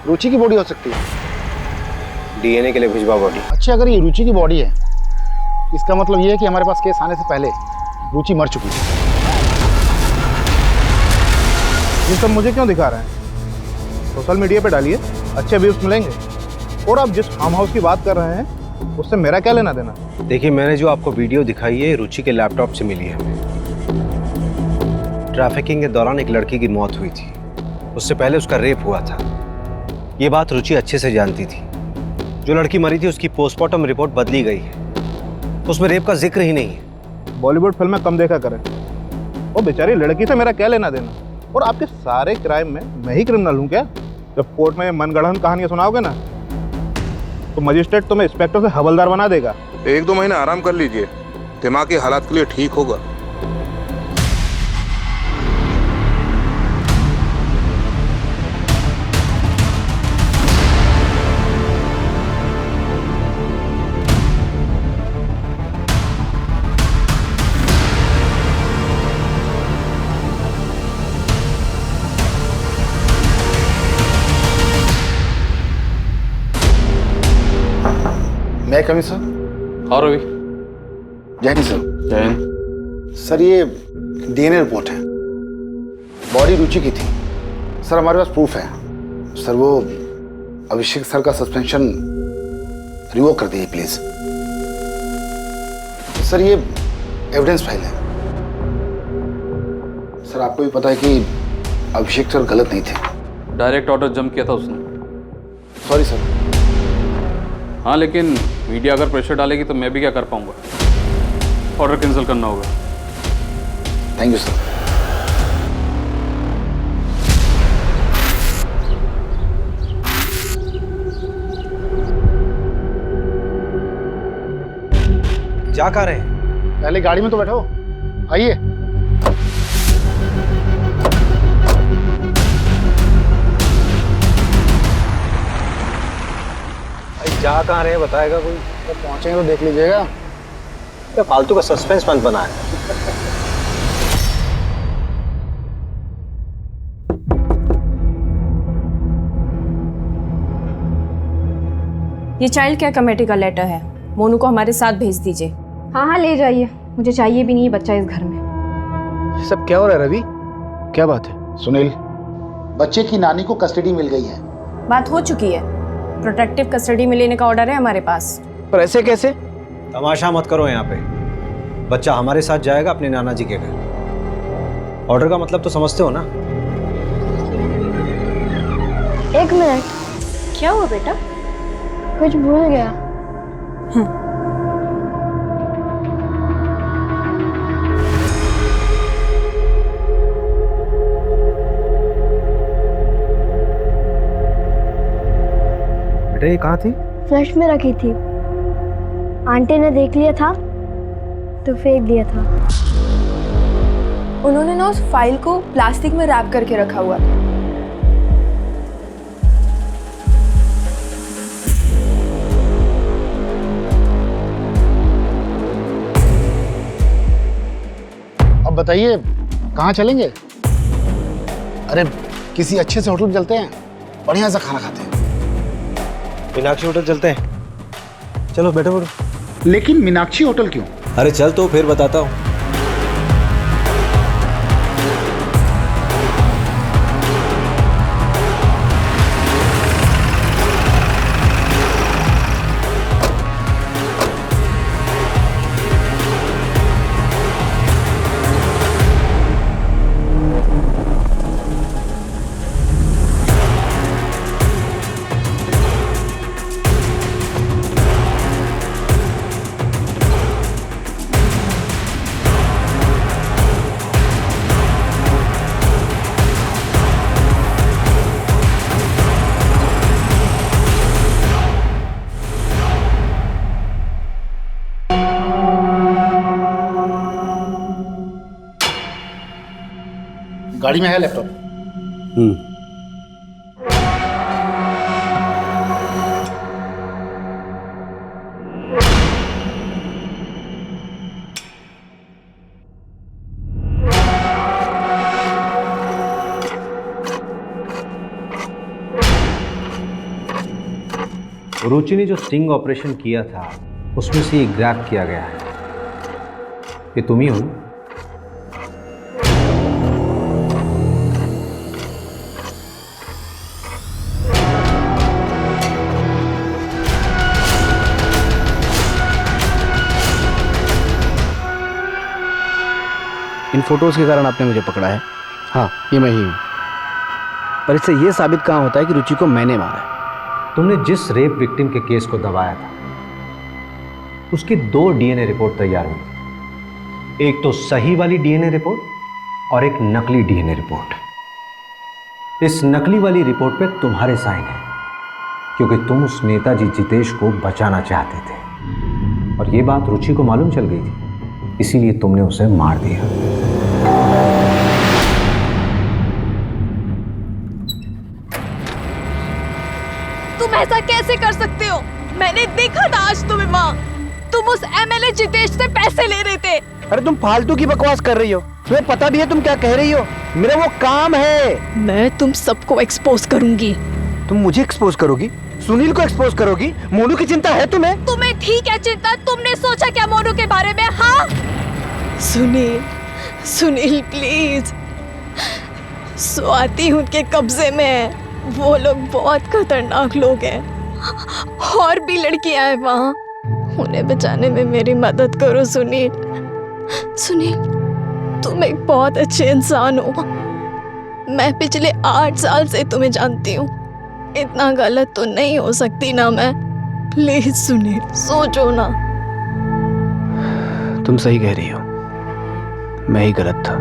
रुचि की बॉडी हो सकती है। डीएनए के लिए भिजवा बॉडी। अच्छा, अगर ये रुचि की बॉडी है, इसका मतलब ये है कि हमारे पास केस आने से पहले रुचि मर चुकी है। ये सब मुझे क्यों दिखा रहे हैं? सोशल मीडिया पे डालिए, अच्छे व्यूज मिलेंगे। और आप जिस फार्म हाउस की बात कर रहे हैं उससे मेरा क्या लेना देना? देखिए, मैंने जो आपको वीडियो दिखाई है रुचि के लैपटॉप से मिली है। ट्रैफिकिंग के दौरान एक लड़की की मौत हुई थी, उससे पहले उसका रेप हुआ था। ये बात रुचि अच्छे से जानती थी। जो लड़की मरी थी उसकी पोस्टमार्टम रिपोर्ट बदली गई है, उसमें रेप का जिक्र ही नहीं है। बॉलीवुड फिल्में कम देखा करें। वो बेचारी लड़की से मेरा क्या लेना देना? और आपके सारे क्राइम में मैं ही क्रिमिनल हूँ क्या? जब कोर्ट में मनगढ़ंत कहानियां सुनाओगे ना तो मजिस्ट्रेट तुम्हें इंस्पेक्टर से हवलदार बना देगा। 1-2 महीने आराम कर लीजिए, दिमागी हालात के लिए ठीक होगा। मैं कमी सर। हाँ रवि। जय हिंद सर। जय हिंद। सर, ये डीएनए रिपोर्ट है, बॉडी रुचि की थी। सर, हमारे पास प्रूफ है। सर, वो अभिषेक सर का सस्पेंशन रिवोक कर दीजिए प्लीज। सर, ये एविडेंस फाइल है। सर, आपको भी पता है कि अभिषेक सर गलत नहीं थे। डायरेक्ट ऑर्डर जम किया था उसने। Sorry sir. हाँ, लेकिन मीडिया अगर प्रेशर डालेगी तो मैं भी क्या कर पाऊंगा? ऑर्डर कैंसिल करना होगा। Thank you sir. जा कहाँ रहे हैं? पहले गाड़ी में तो बैठो, आइए। जा कहाँ रहे हैं बताएगा कोई? जब पहुंचेंगे तो देख लीजिएगा। फालतू का सस्पेंस मत बनाए। ये चाइल्ड केयर कमेटी का लेटर है, मोनू को हमारे साथ भेज दीजिए। हाँ हाँ ले जाइए, मुझे चाहिए भी नहीं ये बच्चा इस घर में। सब क्या हो रहा है रवि? क्या बात है? सुनील, बच्चे की नानी को कस्टडी मिल गई है। बात हो चुकी है, प्रोटेक्टिव कस्टडी में लेने का ऑर्डर है हमारे पास। पर ऐसे कैसे? तमाशा मत करो यहाँ पे। बच्चा हमारे साथ जाएगा अपने नाना जी के घर। ऑर्डर का मतलब तो समझते हो ना? 1 मिनट। क्या हुआ बेटा? कुछ भूल गया। बेटा, ये कहाँ थी? फ्लश में रखी थी, आंटी ने देख लिया था तो फेंक दिया था। उन्होंने ना उस फाइल को प्लास्टिक में रैप करके रखा हुआ था। अब बताइए कहाँ चलेंगे? अरे किसी अच्छे से होटल में चलते हैं, बढ़िया सा खाना खाते हैं। मीनाक्षी होटल चलते हैं। चलो बैठो बैठो। लेकिन मीनाक्षी होटल क्यों? अरे चल तो फिर बताता हूँ। गाड़ी में है लैपटॉप। रुचि ने जो स्टिंग ऑपरेशन किया था उसमें से ये ग्रैब किया गया है। ये तुम ही हो ना? इन फोटोज़ के कारण आपने मुझे पकड़ा है। हाँ, ये मैं ही हूँ। पर इससे ये साबित कहाँ होता है कि रुचि को मैंने मारा है। तुमने जिस रेप विक्टिम के केस को दबाया था उसकी 2 डीएनए रिपोर्ट तैयार हुई। एक तो सही वाली डीएनए रिपोर्ट और एक नकली डीएनए रिपोर्ट। इस नकली वाली रिपोर्ट पे तुम्हारे साइन है क्योंकि तुम उस नेताजी जितेश को बचाना चाहते थे और ये बात रुचि को मालूम चल गई थी, इसीलिए तुमने उसे मार दिया। तुम ऐसा कैसे कर सकते हो? मैंने देखा था आज तुम्हें माँ, तुम उस एमएलए जितेश से पैसे ले रहे थे। अरे तुम फालतू की बकवास कर रही हो। तुम्हें पता भी है तुम क्या कह रही हो? मेरा वो काम है। मैं तुम सबको एक्सपोज करूंगी। तुम मुझे एक्सपोज करोगी? सुनील को एक्सपोज करोगी? मोनू की चिंता है तुम्हें? तुम्हें ठीक है चिंता? तुमने सोचा क्या मोनू के बारे में? हाँ सुनील, सुनील प्लीज, स्वाति उनके कब्जे में है। वो लोग बहुत खतरनाक लोग हैं और भी लड़कियां हैं वहाँ, उन्हें बचाने में मेरी मदद करो सुनील। सुनील, तुम एक बहुत अच्छे इंसान हो। मैं पिछले 8 साल से तुम्हें जानती हूँ। इतना गलत तो नहीं हो सकती ना मैं। प्लीज सुनील, सोचो ना। तुम सही कह रही हो, मैं ही गलत था।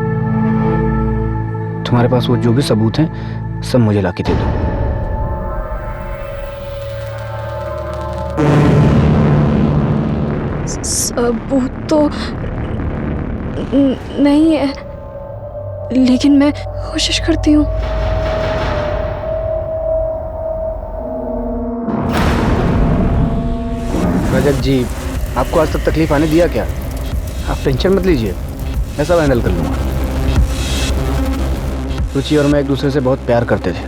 तुम्हारे पास वो जो भी सबूत हैं सब मुझे लाके दे दो। सबूत तो नहीं है, लेकिन मैं कोशिश करती हूँ। रजत जी, आपको आज तक तकलीफ आने दिया क्या? आप टेंशन मत लीजिए, मैं सब हैंडल कर लूँगा। रुचि और मैं एक दूसरे से बहुत प्यार करते थे।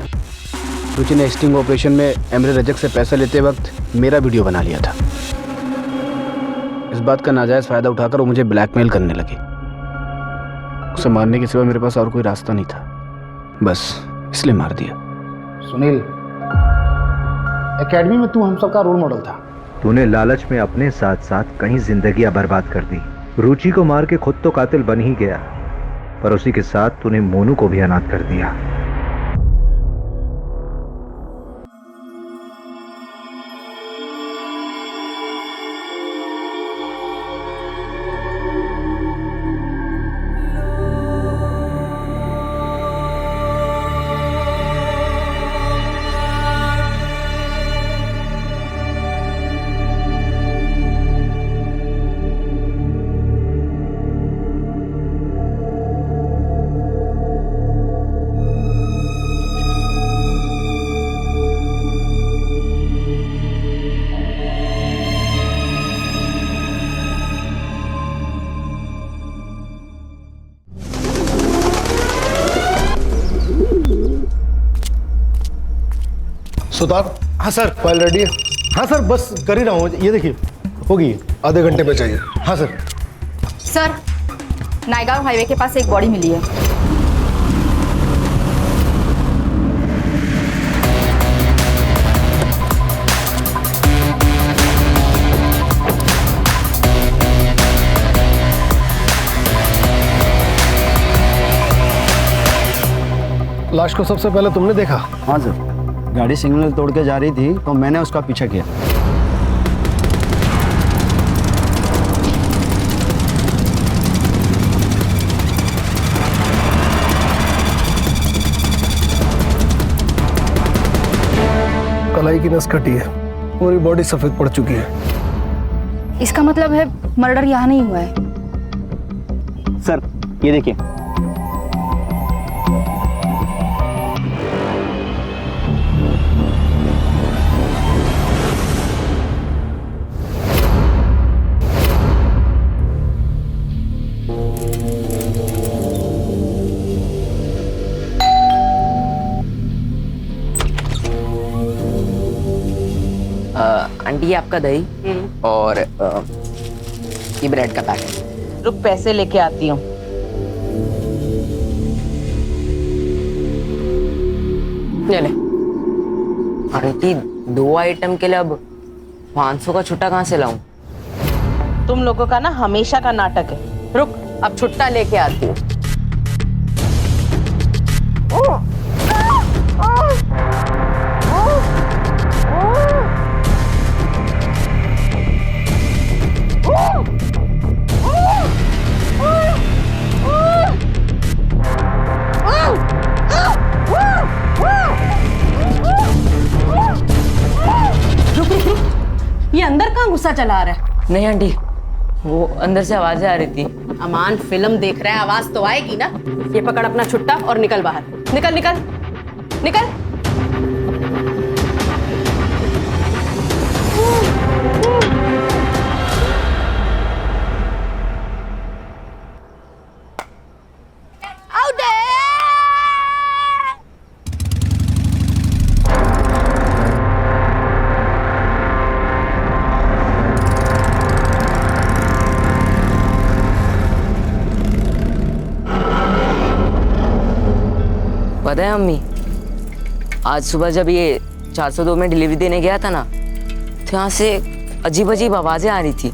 रुचि ने स्टिंग ऑपरेशन में एमरे रजक से पैसा लेते वक्त मेरा वीडियो बना लिया था। इस बात का नाजायज़ फ़ायदा उठाकर वो मुझे ब्लैकमेल करने लगी। उसे मारने के सिवा मेरे पास और कोई रास्ता नहीं था, बस इसलिए मार दिया। सुनील, एकेडमी में तू हम सबका रोल मॉडल था। तूने लालच में अपने साथ साथ कई जिंदगियां बर्बाद कर दी। रुचि को मार के खुद तो कातिल बन ही गया, पर उसी के साथ तूने मोनू को भी अनाथ कर दिया। सुतार। हाँ सर। फाइल रेडी है? हाँ सर, बस कर ही रहा हूँ। ये देखिए होगी, आधे घंटे में चाहिए। हाँ सर। सर, नायगांव हाईवे के पास एक बॉडी मिली है। लाश को सबसे पहले तुमने देखा? हाँ सर, गाड़ी सिग्नल तोड़ के जा रही थी तो मैंने उसका पीछा किया। कलाई की नस कटी है, पूरी बॉडी सफेद पड़ चुकी है। इसका मतलब है मर्डर यहाँ नहीं हुआ है। सर ये देखिए। आंटी ये आपका दही और ये ब्रेड का पैकेट। रुक पैसे लेके आती हूँ। ले ले। आंटी 2 आइटम के लिए अब 500 का छुट्टा कहाँ से लाऊं? तुम लोगों का ना हमेशा का नाटक है। रुक अब छुट्टा लेके आती हूँ। ये अंदर कहाँ गुस्सा चला रहा है? नहीं आंटी, वो अंदर से आवाजें आ रही थी। अमान फिल्म देख रहा है, आवाज तो आएगी ना। ये पकड़ अपना छुट्टा और निकल बाहर। निकल निकल निकल। पता है अम्मी, आज सुबह जब ये 402 में डिलीवरी देने गया था ना, तो यहाँ से अजीब अजीब आवाजें आ रही थी।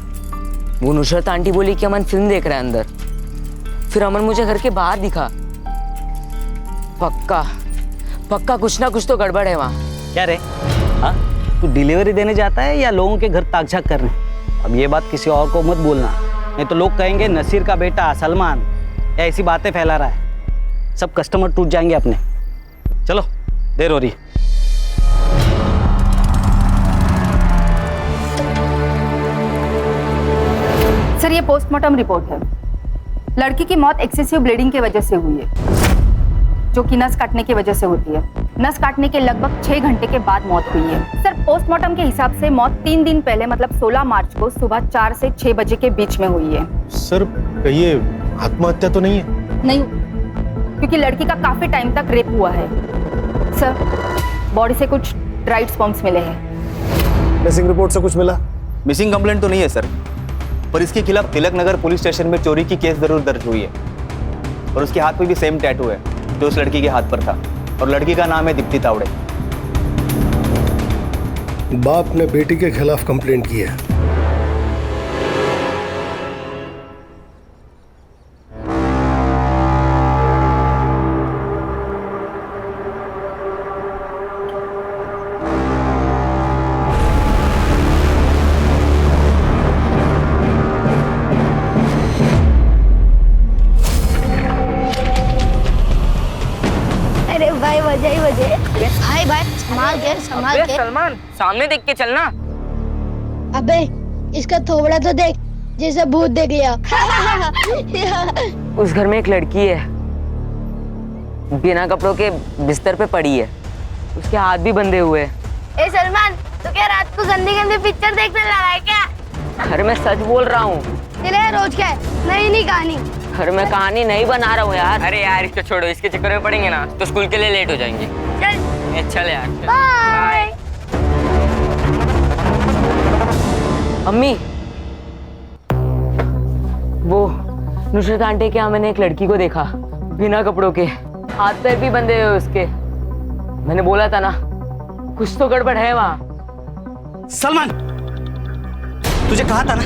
वो नुसरत आंटी बोली कि अमन फिल्म देख रहा है अंदर। फिर अमन मुझे घर के बाहर दिखा। पक्का पक्का कुछ ना कुछ तो गड़बड़ है वहाँ। क्या रे, हाँ तू डिलीवरी देने जाता है या लोगों के घर ताक-झाक करने? अब ये बात किसी और को मत बोलना, नहीं तो लोग कहेंगे नसीर का बेटा सलमान या ऐसी बातें फैला रहा है। सब कस्टमर टूट जाएंगे अपने। चलो देर हो रही। सर ये पोस्टमार्टम रिपोर्ट है। लड़की की मौत एक्सेसिव ब्लीडिंग की वजह से हुई है, जो कि नस काटने की वजह से होती है। नस काटने के लगभग 6 घंटे के बाद मौत हुई है। सर पोस्टमार्टम के हिसाब से मौत 3 दिन पहले मतलब 16 मार्च को सुबह 4 से 6 बजे के बीच में हुई है। सर कहिए आत्महत्या तो नहीं है? नहीं, क्योंकि लड़की का काफी टाइम तक रेप हुआ है। सर बॉडी से कुछ ड्राइड स्पर्म्स मिले हैं। मिसिंग रिपोर्ट से कुछ मिला? मिसिंग कंप्लेंट तो नहीं है सर, पर इसके खिलाफ तिलक नगर पुलिस स्टेशन में चोरी की केस जरूर दर्ज हुई है। और उसके हाथ में भी सेम टैटू है जो उस लड़की के हाथ पर था, और लड़की का नाम है दीप्ति तावड़े। बाप ने बेटी के खिलाफ कंप्लेंट की है। भाई वजह ही वजह। भाई संभाल के सलमान सामने देख के चलना। अबे इसका थोबड़ा तो देख, जैसे भूत देख लिया। उस घर में एक लड़की है, बिना कपड़ों के बिस्तर पे पड़ी है, उसके हाथ भी बंधे हुए हैं। ए सलमान, तो क्या रात को गंदी गंदी पिक्चर देखने लगा है क्या? घर में सच बोल रहा हूँ। तेरे रोज क्या है, नई कहानी। घर में कहानी नहीं बना रहा हूँ यार। अरे यार इसको छोड़ो, इसके चक्कर में पड़ेंगे ना तो स्कूल के लिए लेट हो जाएंगे। चल यार। बाय। अम्मी, वो नुसरत आंटी के यहाँ मैंने एक लड़की को देखा, बिना कपड़ों के, हाथ पैर भी बंधे हुए उसके। मैंने बोला था ना, कुछ तो गड़बड़ है वहाँ। सलमान, तुझे कहा था ना,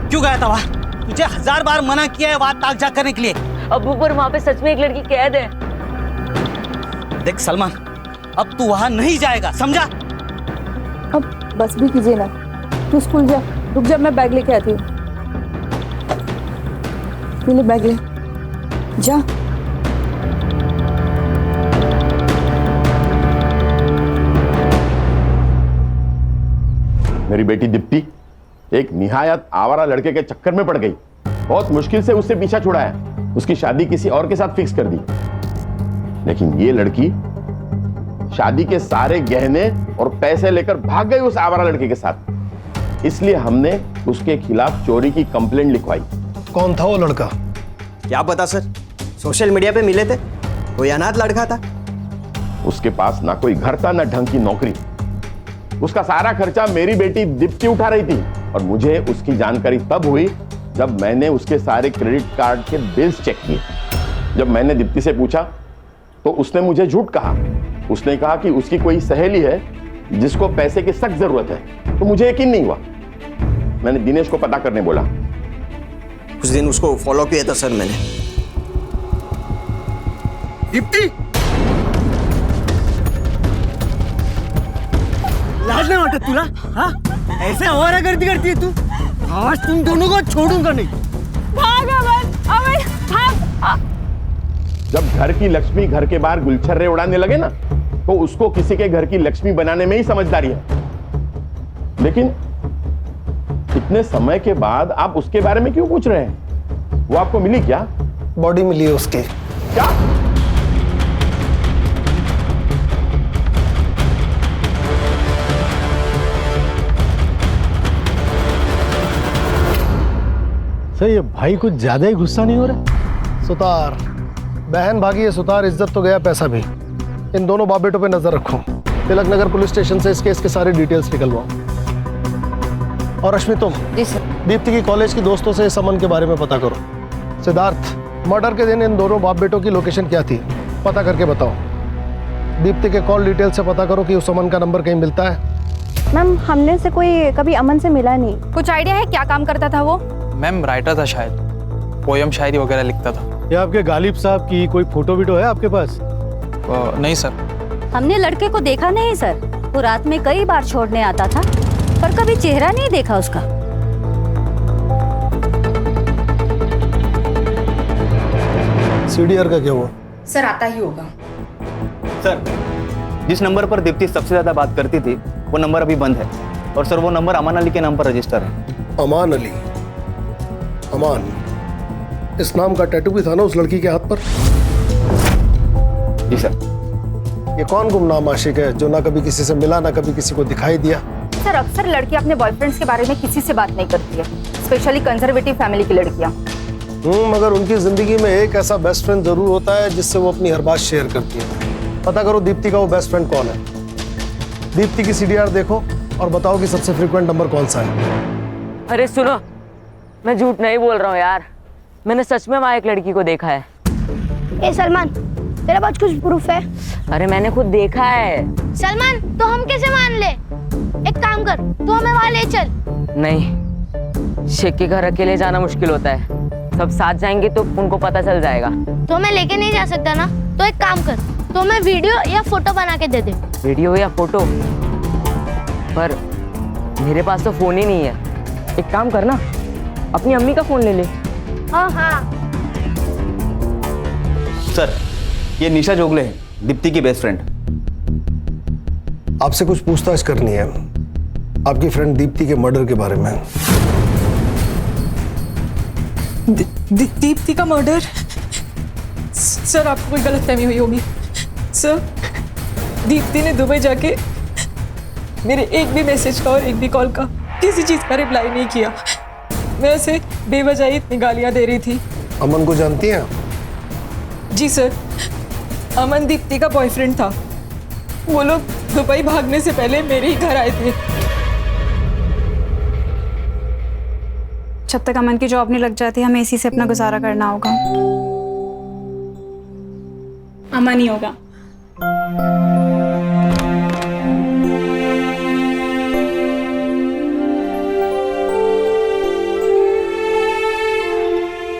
क्यों गया था वहाँ? तुझे 1000 बार मना किया है वहाँ ताक झाक करने के लिए। अब्बू, पर वहाँ पे सच में एक लड़की कैद है। देख सलमान, अब तू वहाँ नहीं जाएगा, समझा? अब बस भी कीजिए ना, तू स्कूल जा, रुक जा, मैं बैग लेके आती हूँ। ले बैग ले, जा। मेरी बेटी दीप्ति एक निहायत आवारा लड़के के चक्कर में पड़ गई। बहुत मुश्किल से उससे पीछा छुड़ाया, उसकी शादी किसी और के साथ फिक्स कर दी। लेकिन ये लड़की शादी के सारे गहने और पैसे लेकर भाग गई उस आवारा लड़के के साथ। इसलिए हमने उसके खिलाफ चोरी की कंप्लेंट लिखवाई। कौन था वो लड़का? क्या पता सर, सोशल मीडिया पे मिले थे, कोई अनाथ लड़का था। उसके पास ना कोई घर था ना ढंग की नौकरी। उसका सारा खर्चा मेरी बेटी दीप्ति उठा रही थी और मुझे उसकी जानकारी तब हुई जब मैंने उसके सारे क्रेडिट कार्ड के बिल्स चेक किए। जब मैंने दीप्ति से पूछा तो उसने मुझे झूठ कहा। उसने कहा कि उसकी कोई सहेली है जिसको पैसे की सख्त जरूरत है। तो मुझे यकीन नहीं हुआ। मैंने दिनेश को पता करने बोला। कुछ दिन उसको फॉलो किया था सर मैंने। दीप्ति, लाज नहीं वाटत तुला? हाँ, ऐसे आवारा गर्दी करती है तू? आज तुम दोनों को छोड़ूंगा नहीं। भाग अमन, अमन भाग। जब घर की लक्ष्मी घर के बाहर गुलछर्रे उड़ाने लगे ना, तो उसको किसी के घर की लक्ष्मी बनाने में ही समझदारी है। लेकिन इतने समय के बाद आप उसके बारे में क्यों पूछ रहे हैं? वो आपको मिली क्या? बॉडी मिली है उसकी। क्या? सर, ये भाई कुछ ज्यादा ही गुस्सा नहीं हो रहा? सुतार, बहन भागी है सुतार, इज्जत तो गया, पैसा भी। इन दोनों बाप बेटों पे नजर रखो। तिलक नगर पुलिस स्टेशन से इस केस के सारे डिटेल्स निकलवाओ। और रश्मि, तुम दीप्ति की कॉलेज की दोस्तों से इस अमन के बारे में पता करो। सिद्धार्थ, मर्डर के दिन इन दोनों बाप बेटों की लोकेशन क्या थी, पता करके बताओ। दीप्ति के कॉल डिटेल से पता करो कि उस अमन का नंबर कहीं मिलता है। मैम, हमने से कोई कभी अमन से मिला नहीं। कुछ आइडिया है क्या काम करता था वो? मैम, राइटर था शायद, पोयम शायरी वगैरह लिखता था। ये आपके गालिब साहब की कोई फोटो वीटो है आपके पास? नहीं सर। हमने लड़के को देखा नहीं सर, वो रात में कई बार छोड़ने आता था, पर कभी चेहरा नहीं देखा उसका। सीडीआर का क्या हुआ? सर, आता ही होगा। सर, जिस नंबर पर दीप्ति सबसे ज्यादा बात करती थी वो नंबर अभी बंद है। और सर, वो नंबर अमान अली के नाम पर रजिस्टर है। अमान अली? अमान, इस नाम का टैटू भी था ना उस लड़की के हाथ पर? जी सर। ये कौन गुमनाम आशिक है जो ना कभी किसी से मिला ना कभी किसी को दिखाई दिया? सर, अक्सर लड़की अपने बॉयफ्रेंड्स के बारे में किसी से बात नहीं करती है, स्पेशली कंजर्वेटिव फैमिली की लड़कियां। मगर उनकी जिंदगी में एक ऐसा बेस्ट फ्रेंड जरूर होता है जिससे वो अपनी हर बात शेयर करती है। पता करो दीप्ति का वो बेस्ट फ्रेंड कौन है। दीप्ति की सीडीआर देखो और बताओ कि सबसे फ्रीक्वेंट नंबर कौन सा है। अरे सुनो, मैं झूठ नहीं बोल रहा हूँ यार, मैंने सच में वहाँ एक लड़की को देखा है। ए सलमान, तेरे पास कुछ प्रूफ है? अरे मैंने खुद देखा है। सलमान, तो हम कैसे मान ले? एक काम कर, तू हमें वहाँ ले चल। नहीं, शेख के घर अकेले जाना मुश्किल होता है, सब साथ जाएंगे तो उनको पता चल जाएगा। तो हमें लेके नहीं जा सकता ना? तो एक काम कर, तो हमें वीडियो या फोटो बना के दे दे। वीडियो या फोटो? पर मेरे पास तो फोन ही नहीं है। एक काम करना, अपनी अम्मी का फोन ले ले। हाँ हाँ। सर, ये निशा जोगले है, दीप्ति की बेस्ट फ्रेंड। आपसे कुछ पूछताछ करनी है आपकी फ्रेंड दीप्ति के मर्डर के बारे में। दीप्ति का मर्डर? सर, आपको कोई गलतफहमी हुई होगी। सर, दीप्ति ने दुबई जाके मेरे एक भी मैसेज का और एक भी कॉल का किसी चीज का रिप्लाई नहीं किया। मैं उसे बेवजह इतनी गालियां दे रही थी। अमन को जानती हैं? जी सर, अमन दीप्ति का बॉयफ्रेंड था। वो लोग दुबई भागने से पहले मेरे ही घर आए थे। जब तक अमन की जॉब नहीं लग जाती हमें इसी से अपना गुजारा करना होगा। अमन ही होगा।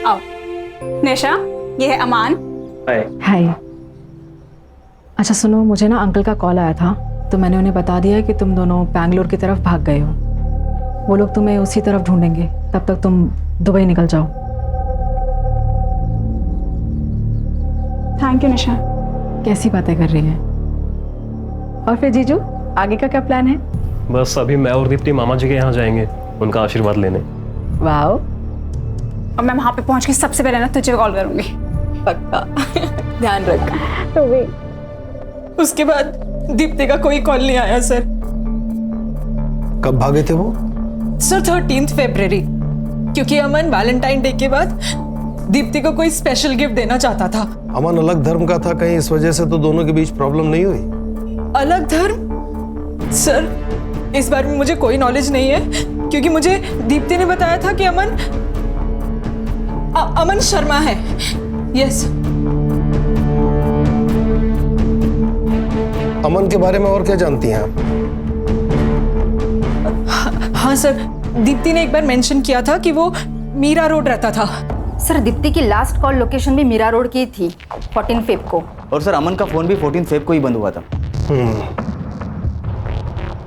आओ निशा, ये है अमान। हाय। अच्छा सुनो, मुझे ना अंकल का कॉल आया था तो मैंने उन्हें बता दिया है कि तुम दोनों बैंगलोर की तरफ भाग गए हो। वो लोग तुम्हें उसी तरफ ढूंढेंगे, तब तक तुम दुबई निकल जाओ। थैंक यू निशा। कैसी बातें कर रही हैं? और फिर जीजू, आगे का क्या प्लान है? बस अभी मैं और दीप्ति मामा जी के यहाँ जाएंगे उनका आशीर्वाद लेने। वाह। और मैं वहां पे पहुंच के सबसे पहले ना तुझे कॉल करूंगी। पक्का। ध्यान रख। तो वे उसके बाद दीप्ति का कोई कॉल नहीं आया सर। कब भागे थे वो? सर 13 फरवरी, क्योंकि अमन वैलेंटाइन डे के बाद दीप्ति को कोई स्पेशल गिफ्ट देना चाहता था। अमन अलग धर्म का था, कहीं इस वजह से तो दोनों के बीच प्रॉब्लम नहीं हुई? अलग धर्म? सर इस बारे में मुझे कोई नॉलेज नहीं है, क्योंकि मुझे दीप्ति ने बताया था कि अमन शर्मा है। यस। अमन के बारे में और क्या जानती हैं आप? हाँ सर, दीप्ति ने एक बार मेंशन किया था कि वो मीरा रोड रहता था। सर दीप्ति की लास्ट कॉल लोकेशन भी मीरा रोड की थी 14 फेब को। और सर अमन का फोन भी 14 फेब को ही बंद हुआ था।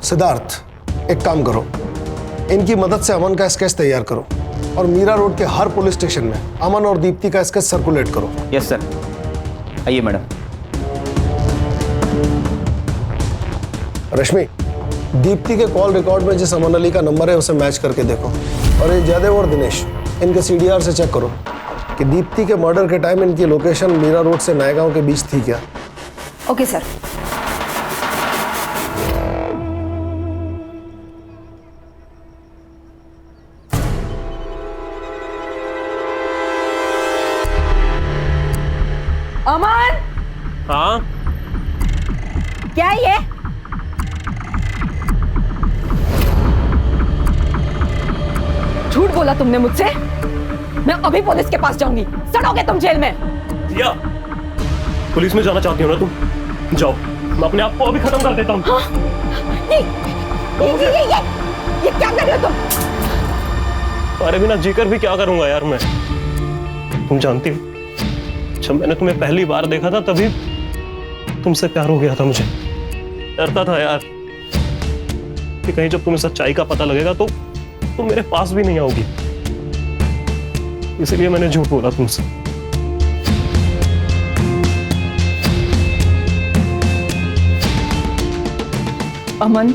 सिद्धार्थ, एक काम करो, इनकी मदद से अमन का स्केच तैयार करो और मीरा रोड के हर पुलिस स्टेशन में अमन और दीप्ति का स्केच सर्कुलेट करो। Yes sir. आइए मैडम। रश्मि, दीप्ति के कॉल रिकॉर्ड में जिस अमन अली का नंबर है उसे मैच करके देखो। और ये जयदेव और दिनेश, इनके CDR से चेक करो कि दीप्ति के मर्डर के टाइम इनकी लोकेशन मीरा रोड से नएगांव के बीच थी क्या। Okay sir. अमन। हाँ क्या ये? झूठ बोला तुमने मुझसे। मैं अभी पुलिस के पास जाऊंगी, सड़ोगे तुम जेल में। दिया, पुलिस में जाना चाहती हो ना तुम? जाओ, मैं अपने आप को अभी खत्म कर देता हूँ। हाँ? ये क्या कर रहे हो तुम? अरे बिना जीकर भी क्या करूंगा यार मैं। तुम जानती हो, जब मैंने तुम्हें पहली बार देखा था तभी तुमसे प्यार हो गया था मुझे। डरता था यार कि कहीं जब तुम्हें सच्चाई का पता लगेगा तो तुम मेरे पास भी नहीं आओगी, इसलिए मैंने झूठ बोला तुमसे। अमन,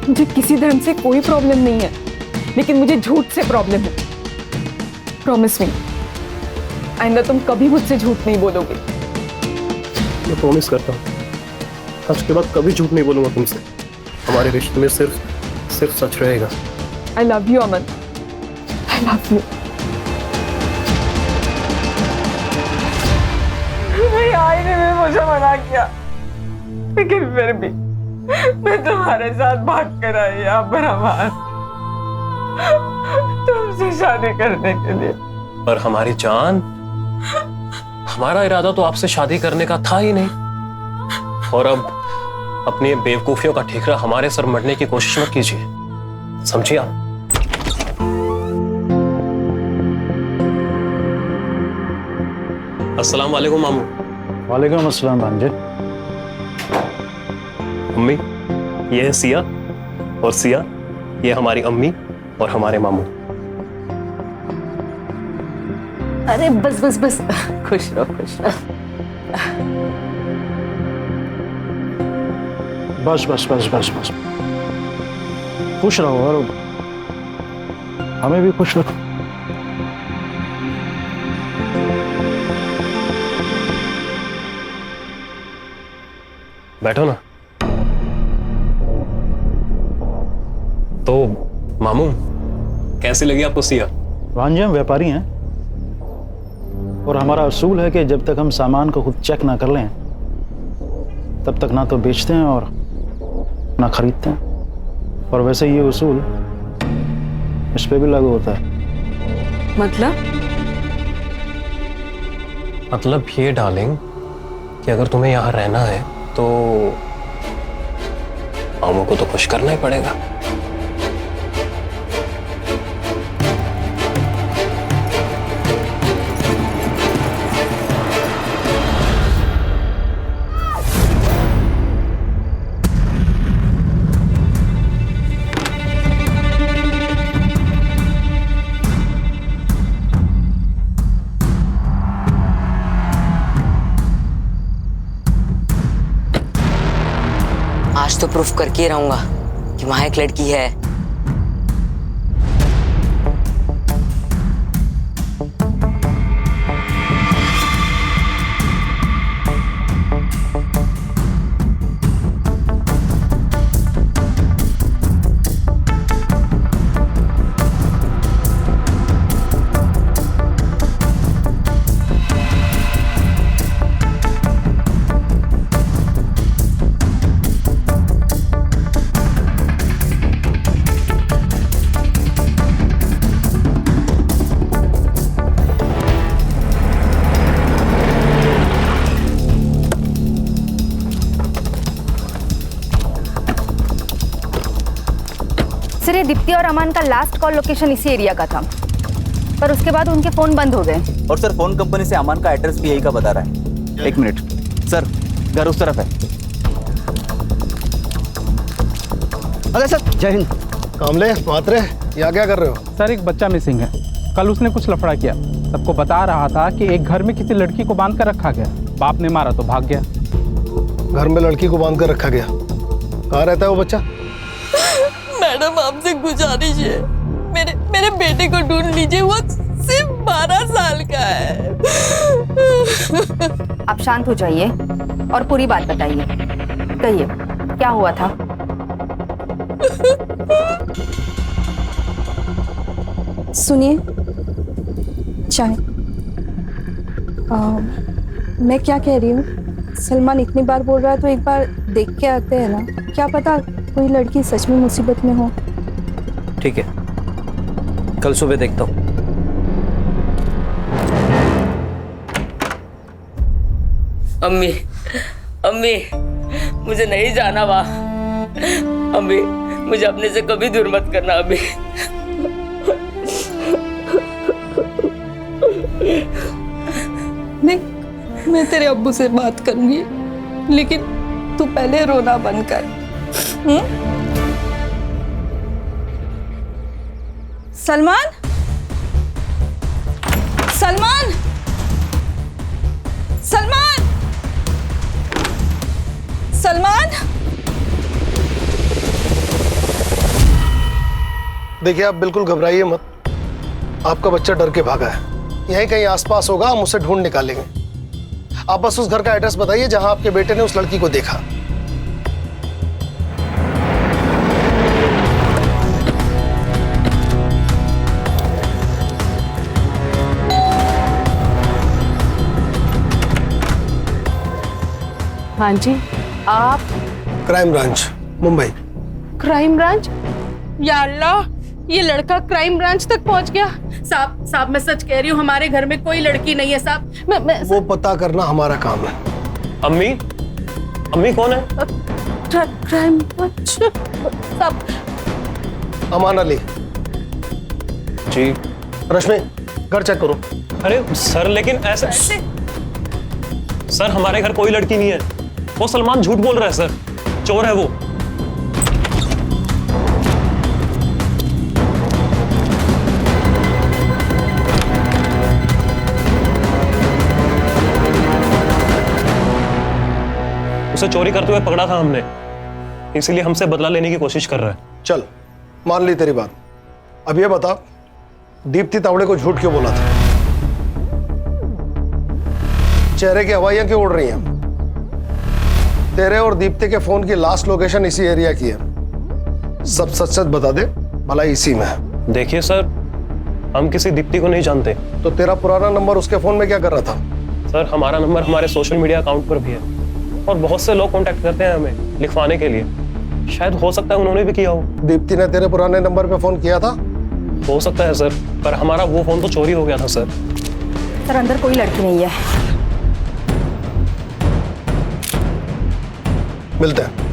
मुझे किसी धर्म से कोई प्रॉब्लम नहीं है, लेकिन मुझे झूठ से प्रॉब्लम है। प्रॉमिस मी, आइंदा तुम कभी मुझसे झूठ नहीं बोलोगे। मैं प्रॉमिस करता हूँ, आज के बाद कभी झूठ नहीं बोलूंगा तुमसे। हमारे रिश्ते में सिर्फ सच रहेगा। I love you, Aman. I love you। मेरी आईने में मुझे मना किया, लेकिन फिर भी मैं तुम्हारे साथ भाग कर आई यहाँ पर अमन, तुमसे शादी करने के लिए। पर हमारी जान, हमारा इरादा तो आपसे शादी करने का था ही नहीं। और अब अपनी बेवकूफियों का ठीकरा हमारे सर मरने की कोशिश मत कीजिए, समझिए आप? अस्सलाम वालेकुम मामू। वालेकुम अस्सलाम भांजे। अम्मी, ये है सिया, और सिया ये हमारी अम्मी और हमारे मामू। अरे बस बस बस, खुश रहो खुश रहो। बस बस बस बस बस, खुश रहो और हमें भी खुश रखो। बैठो ना। तो मामू, कैसी लगी आपको सिया? भांजे, हम व्यापारी हैं और हमारा असूल है कि जब तक हम सामान को खुद चेक ना कर लें तब तक ना तो बेचते हैं और ना खरीदते हैं। और वैसे ये उसूल इस पे भी लागू होता है। मतलब ये डार्लिंग कि अगर तुम्हें यहाँ रहना है तो मामू को तो खुश करना ही पड़ेगा। आज तो प्रूफ करके ही रहूंगा कि वहां एक लड़की है। सर ये दीप्ति और अमान का लास्ट कॉल लोकेशन इसी एरिया का था, पर उसके बाद उनके फोन बंद हो गए। और सर फोन कंपनी से अमान का एड्रेस भी यही का बता रहा है। 1 मिनट सर, घर उस तरफ है। अरे सर जय हिंद। कामले मात्रे यहाँ क्या कर रहे हो? सर एक बच्चा मिसिंग है। कल उसने कुछ लफड़ा किया, सबको बता रहा था कि एक घर में किसी लड़की को बांध कर रखा गया। बाप ने मारा तो भाग गया। घर में लड़की को बांध कर रखा गया? कहाँ रहता है वो बच्चा? मैडम आपसे गुजारिश है, मेरे बेटे को ढूंढ लीजिए, वो सिर्फ 12 साल का है। आप शांत हो जाइए और पूरी बात बताइए। कहिए क्या हुआ था? सुनिए, चाय। मैं क्या कह रही हूँ, सलमान इतनी बार बोल रहा है तो एक बार देख के आते हैं ना, क्या पता कोई लड़की सच में मुसीबत में हो। ठीक है, कल सुबह देखता हूँ। अम्मी, अम्मी, मुझे नहीं जाना वहाँ। अम्मी, मुझे अपने से कभी दूर मत करना अम्मी। मैं तेरे अब्बू से बात करूंगी, लेकिन तू पहले रोना बंद कर। सलमान, सलमान, सलमान, सलमान। देखिए आप बिल्कुल घबराइए मत, आपका बच्चा डर के भागा है। यहीं कहीं आसपास होगा, हम उसे ढूंढ निकालेंगे। आप बस उस घर का एड्रेस बताइए जहां आपके बेटे ने उस लड़की को देखा। हाँ जी, आप? Crime branch, Mumbai. Crime branch? या अल्लाह, ये लड़का क्राइम ब्रांच तक पहुंच गया। साहब मैं सच कह रही हूँ, हमारे घर में कोई लड़की नहीं है साहब। वो पता करना हमारा काम है। अम्मी, अम्मी कौन है? क्राइम ब्रांच साहब। अमान अली जी। रश्मि, घर चेक करो। अरे सर, लेकिन ऐसे सर, हमारे घर कोई लड़की नहीं है। वो सलमान झूठ बोल रहा है सर, चोर है वो। उसे चोरी करते हुए पकड़ा था हमने, इसलिए हमसे बदला लेने की कोशिश कर रहा है। चल, मान ली तेरी बात। अब ये बता, दीप्ति तावड़े को झूठ क्यों बोला था? चेहरे की हवाइयां क्यों उड़ रही हैं? तेरे और दीप्ति के फोन की लास्ट लोकेशन इसी एरिया की है। सब सच सच बता दे, भला इसी में है। देखिए सर, हम किसी दीप्ति को नहीं जानते। तो तेरा पुराना नंबर उसके फोन में क्या कर रहा था? सर, हमारा नंबर हमारे सोशल मीडिया अकाउंट पर भी है और बहुत से लोग कांटेक्ट करते हैं हमें लिखवाने के लिए। शायद हो सकता है उन्होंने भी किया हो। दीप्ति ने तेरे पुराने नंबर पे फोन किया था? हो सकता है सर, पर हमारा वो फोन तो चोरी हो गया था सर। सर अंदर कोई लड़की नहीं है। मिलते हैं।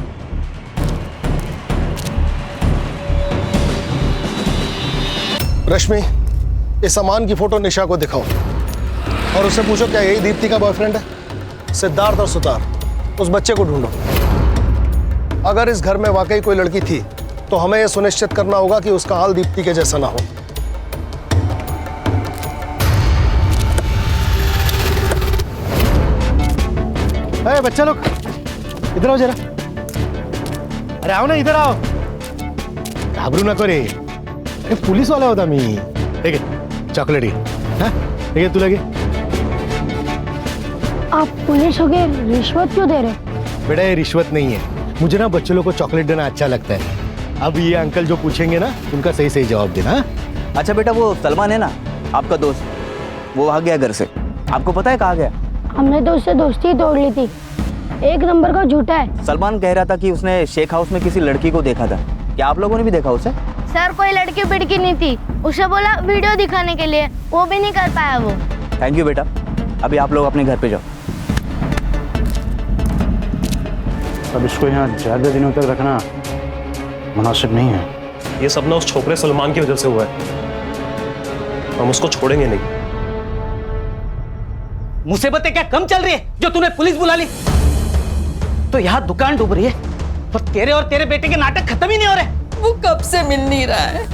रश्मि, इस अमान की फोटो निशा को दिखाओ और उससे पूछो क्या यही दीप्ति का बॉयफ्रेंड है। सिद्धार्थ और सुतार, उस बच्चे को ढूंढो। अगर इस घर में वाकई कोई लड़की थी तो हमें यह सुनिश्चित करना होगा कि उसका हाल दीप्ति के जैसा ना हो। अरे बच्चा लोग इधर आओ जरा। अरे आओ ना, इधर आओ, घाबरू ना करे। अरे पुलिस वाला होता मी। ठीक है, चॉकलेट ही ठीक है, तू लगे। आप पुलिस हो गए, रिश्वत क्यों दे रहे? बेटा ये रिश्वत नहीं है, मुझे ना बच्चों लोग को चॉकलेट देना अच्छा लगता है। अब ये अंकल जो पूछेंगे ना उनका सही सही जवाब देना। अच्छा बेटा, वो सलमान है ना आपका दोस्त, वो भाग गया घर से, आपको पता है कहाँ गया? हमने तो उससे दोस्ती तोड़ ली थी, एक नंबर का झूठा है। सलमान कह रहा था कि उसने शेख हाउस में किसी लड़की को देखा था। क्या आप लोगों ने भी देखा उसे? सर कोई लड़की बिड़की नहीं थी, उसे बोला वीडियो दिखाने के लिए, वो भी नहीं कर पाया वो। थैंक यू बेटा, अभी आप लोग अपने घर पे जाओ। अब इसको यहाँ ज़्यादा दिनों तक रखना मुनासिब नहीं है। ये सब ना उस छोकरे सलमान की वजह से हुआ है, हम उसको छोड़ेंगे नहीं। मुसीबतें क्या कम चल रही है जो तूने पुलिस बुला ली? तो यहाँ दुकान डूब रही है और तेरे बेटे के नाटक खत्म ही नहीं हो रहे। वो कब से मिल नहीं रहा है,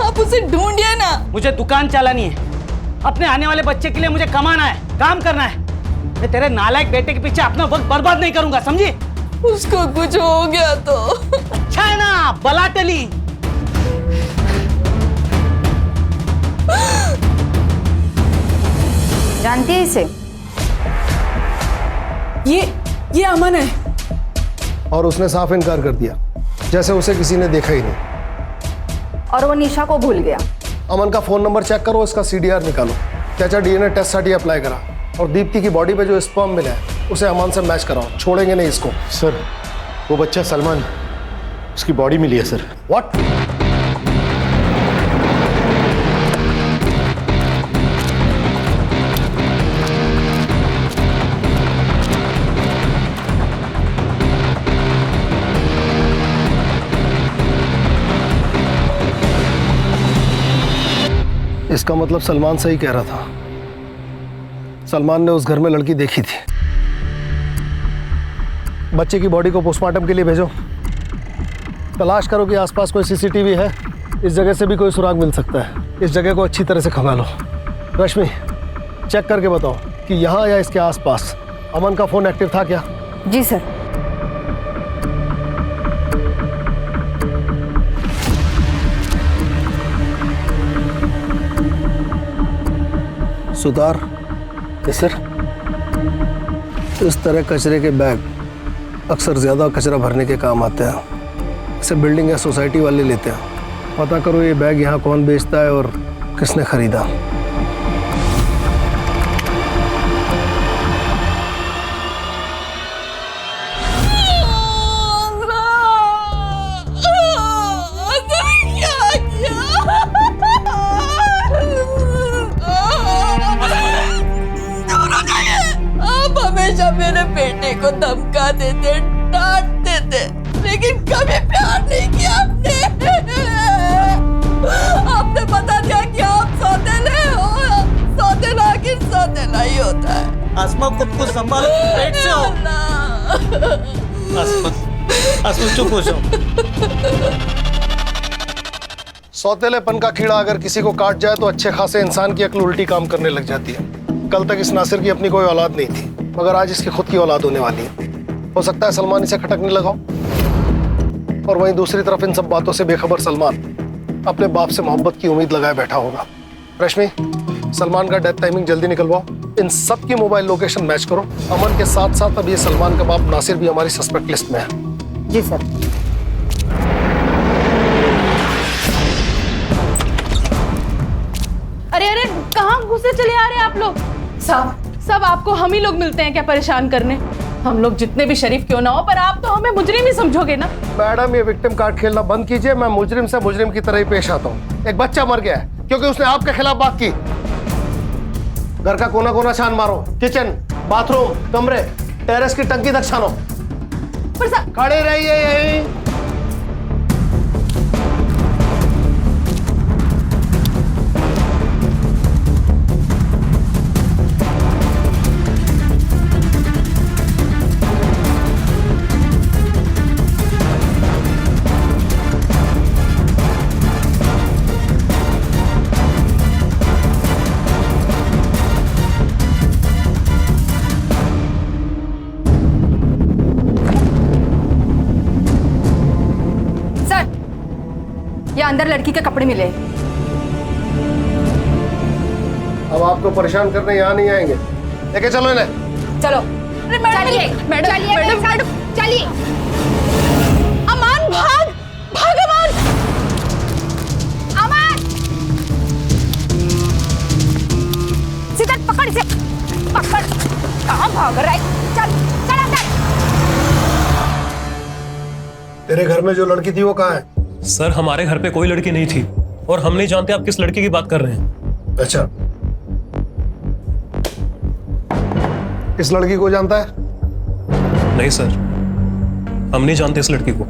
आप उसे ढूंढिए ना। मुझे दुकान चलानी है, अपने आने वाले बच्चे के लिए मुझे कमाना है, काम करना है। मैं तेरे नालायक बेटे के पीछे अपना वक्त बर्बाद नहीं करूंगा, समझी? उसको कुछ हो गया तो अच्छा है ना, बला टली। जानती है इसे? ये अमन है। और उसने साफ इनकार कर दिया, जैसे उसे किसी ने देखा ही नहीं। और वो निशा को भूल गया। अमन का फोन नंबर चेक करो, इसका CDR निकालो। चाचा DNA टेस्ट साठी अप्लाई करा और दीप्ति की बॉडी पे जो स्पर्म मिला है उसे अमन से मैच कराओ, छोड़ेंगे नहीं इसको। सर वो बच्चा सलमान, उसकी बॉडी मिली है सर। व्हाट? इसका मतलब सलमान सही कह रहा था, सलमान ने उस घर में लड़की देखी थी। बच्चे की बॉडी को पोस्टमार्टम के लिए भेजो, तलाश करो कि आसपास कोई CCTV है, इस जगह से भी कोई सुराग मिल सकता है। इस जगह को अच्छी तरह से खंगालो। रश्मि चेक करके बताओ कि यहाँ या इसके आसपास अमन का फोन एक्टिव था क्या? जी सर। सुतार, सर इस तरह कचरे के बैग अक्सर ज़्यादा कचरा भरने के काम आते हैं। इसे बिल्डिंग या सोसाइटी वाले लेते हैं। पता करो ये बैग यहाँ कौन बेचता है और किसने खरीदा। हमेशा मेरे बेटे को धमका देते, डांटते थे, लेकिन कभी प्यार नहीं किया आपने बता दिया कि आप सौतेले हो। सौतेला आखिर सौतेला ही होता है। आसमा खुद को संभालो, पेट से हो। आसमा चुप हो जाओ। सौतेलेपन का कीड़ा अगर किसी को काट जाए तो अच्छे खासे इंसान की अक्ल उल्टी काम करने लग जाती है। कल तक इस नासिर की अपनी कोई औलाद नहीं थी, मगर आज इसकी खुद की औलाद होने वाली है। हो सकता है सलमान इसे खटकने लगा हो। और वहीं दूसरी तरफ इन सब बातों से बेखबर सलमान अपने बाप से मोहब्बत की उम्मीद लगाए बैठा होगा। रश्मि सलमान का डेथ टाइमिंग जल्दी निकलवाओ, इन सब की मोबाइल लोकेशन मैच करो। अमन के साथ साथ अब ये सलमान का बाप नासिर भी हमारी सस्पेक्ट लिस्ट में है। जी सर। अरे अरे कहाँ घुसे चले आ रहे हैं आप लोग? सब आपको हम ही लोग मिलते हैं क्या परेशान करने? हम लोग जितने भी शरीफ क्यों ना हो, पर आप तो हमें मुजरिम ही समझोगे ना। मैडम ये विक्टिम कार्ड खेलना बंद कीजिए। मैं मुजरिम से मुजरिम की तरह ही पेश आता हूँ। एक बच्चा मर गया है क्योंकि उसने आपके खिलाफ बात की। घर का कोना कोना छान मारो, किचन, बाथरूम, कमरे, टेरेस की टंकी तक छानो। खड़े रहिए यहीं। अंदर लड़की के कपड़े मिले। अब आपको परेशान करने यहाँ नहीं आएंगे। लेके चलो इन्हें। चलो चलिए मैडम चलिए। अमान भाग भाग अमान। अमान सीधा पकड़ इसे, पकड़। कहाँ भाग रहा है? चल चल अंदर। तेरे घर में जो लड़की थी वो कहाँ है? सर हमारे घर पे कोई लड़की नहीं थी और हम नहीं जानते आप किस लड़की की बात कर रहे हैं। अच्छा, इस लड़की को जानता है? नहीं सर, हम नहीं जानते इस लड़की को।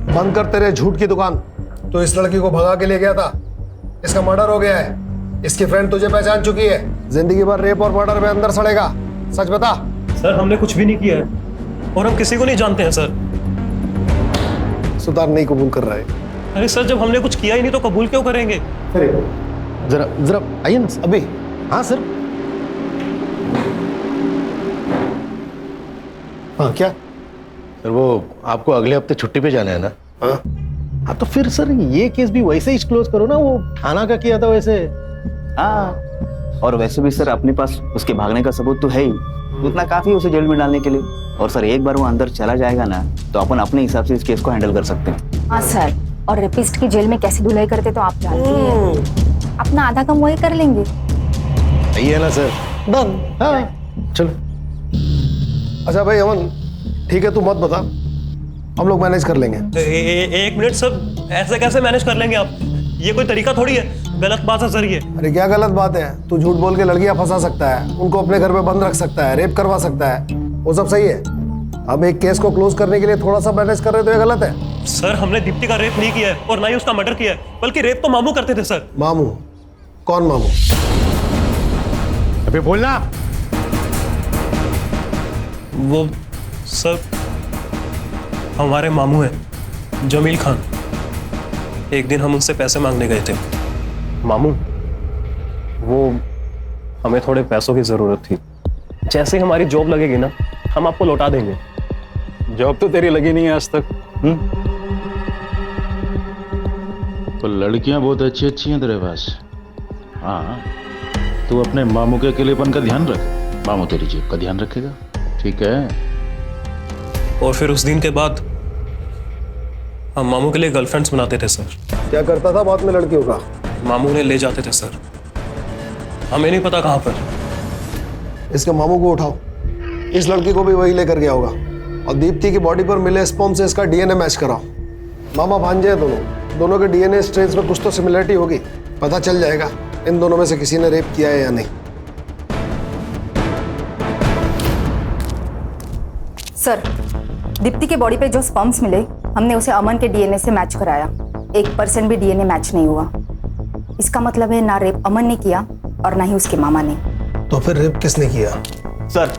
बंद कर तेरे झूठ की दुकान। तो इस लड़की को भगा के ले गया था, इसका मर्डर हो गया है, इसकी फ्रेंड तुझे पहचान चुकी है, जिंदगी भर रेप और मर्डर में अंदर सड़ेगा। सच बता। सर हमने कुछ भी नहीं किया है और हम किसी को नहीं जानते हैं सर। सुतार नहीं कबूल कर रहा है। अरे सर जब हमने कुछ किया ही नहीं तो कबूल क्यों करेंगे? जरा जरा आइए ना अभी। हाँ सर। हाँ क्या सर वो आपको अगले हफ्ते छुट्टी पे जाना है ना? हाँ तो फिर सर ये केस भी वैसे ही क्लोज करो ना, वो थाना का किया था वैसे। हाँ, और वैसे भी सर अपने पास उसके भागने का सबूत तो है ही, उतना काफी है उसे जेल में डालने के लिए। और सर एक बार वो अंदर चला जाएगा ना तो अपन अपने हिसाब से इस केस को हैंडल कर सकते हैं। हाँ सर, और रेपिस्ट की जेल में कैसी धुलाई करते तो आप जानते ही हैं। अपना आधा काम वही कर लेंगे। सही है ना सर? डन। हाँ चलो। अच्छा भाई अमन, ठीक है तू मत बता, हम लोग मैनेज कर लेंगे। एक मिनट सर, ऐसे कैसे मैनेज कर लेंगे आप? ये कोई तरीका थोड़ी है, गलत बात है सर ये। अरे क्या गलत बात है? तू झूठ बोल के लड़कियां फंसा सकता है, उनको अपने घर में बंद रख सकता है, रेप करवा सकता है, वो सब सही है। अब एक केस को क्लोज करने के लिए थोड़ा सा मैनेज कर रहे तो ये गलत है? सर हमने दीप्ति का रेप नहीं किया है और ना ही उसका मर्डर किया है, बल्कि रेप तो मामू करते थे सर। मामू? कौन मामू? अभी बोलना। वो सर हमारे मामू हैं जमील खान। एक दिन हम उनसे पैसे मांगने गए थे। मामू वो हमें थोड़े पैसों की जरूरत थी, जैसे ही हमारी जॉब लगेगी ना हम आपको लौटा देंगे। जॉब तो तेरी लगी नहीं है आज तक। तो लड़कियां बहुत अच्छी अच्छी हैं तेरे पास। हाँ, तू अपने मामू के अकेलेपन का ध्यान रख, मामू तेरी जेब का ध्यान रखेगा, ठीक है? और फिर उस दिन के बाद हम मामू के लिए गर्लफ्रेंड्स बनाते थे सर। क्या करता था बाद में लड़कियों का? मामू ने ले जाते थे सर, हमें नहीं पता कहाँ पर। इसके मामू को उठाओ, इस लड़की को भी वही लेकर गया होगा, और दीप्ति की बॉडी पर मिले स्पर्म से इसका डीएनए मैच कराओ। मामा भांजे हैं दोनों के डीएनए स्ट्रेन्स में कुछ तो सिमिलरिटी होगी, पता चल जाएगा इन दोनों में से किसी ने रेप किया है या नहीं। सर, दीप्ति के बॉडी पे जो स्पर्म्स मिले हमने उसे अमन के डीएनए से मैच कराया, 1% भी डीएनए मैच नहीं हुआ। इसका मतलब है ना रेप अमन ने किया और ना ही उसके मामा ने। तो फिर रेप किसने किया? सर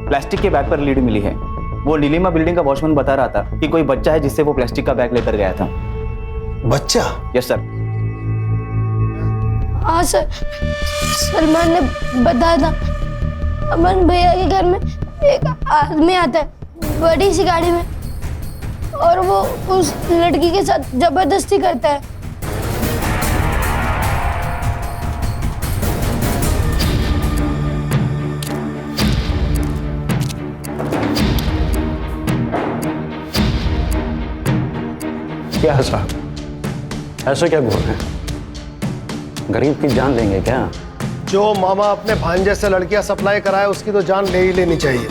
प्लास्टिक के बैग पर लीड मिली है। वो नीलिमा बिल्डिंग का वॉचमैन बता रहा था कि कोई बच्चा है जिससे वो प्लास्टिक का बैग लेकर गया था। बच्चा? Yes sir. हाँ सर मैंने बताया था, अमन भैया के घर में एक आदमी आता है बड़ी सी गाड़ी में और वो उस लड़की के साथ जबरदस्ती करता है। क्या साहब, ऐसे क्या बोल रहे हैं? गरीब की जान लेंगे क्या? जो मामा अपने भांजे से लड़कियां सप्लाई कराए उसकी तो जान ले ही लेनी चाहिए।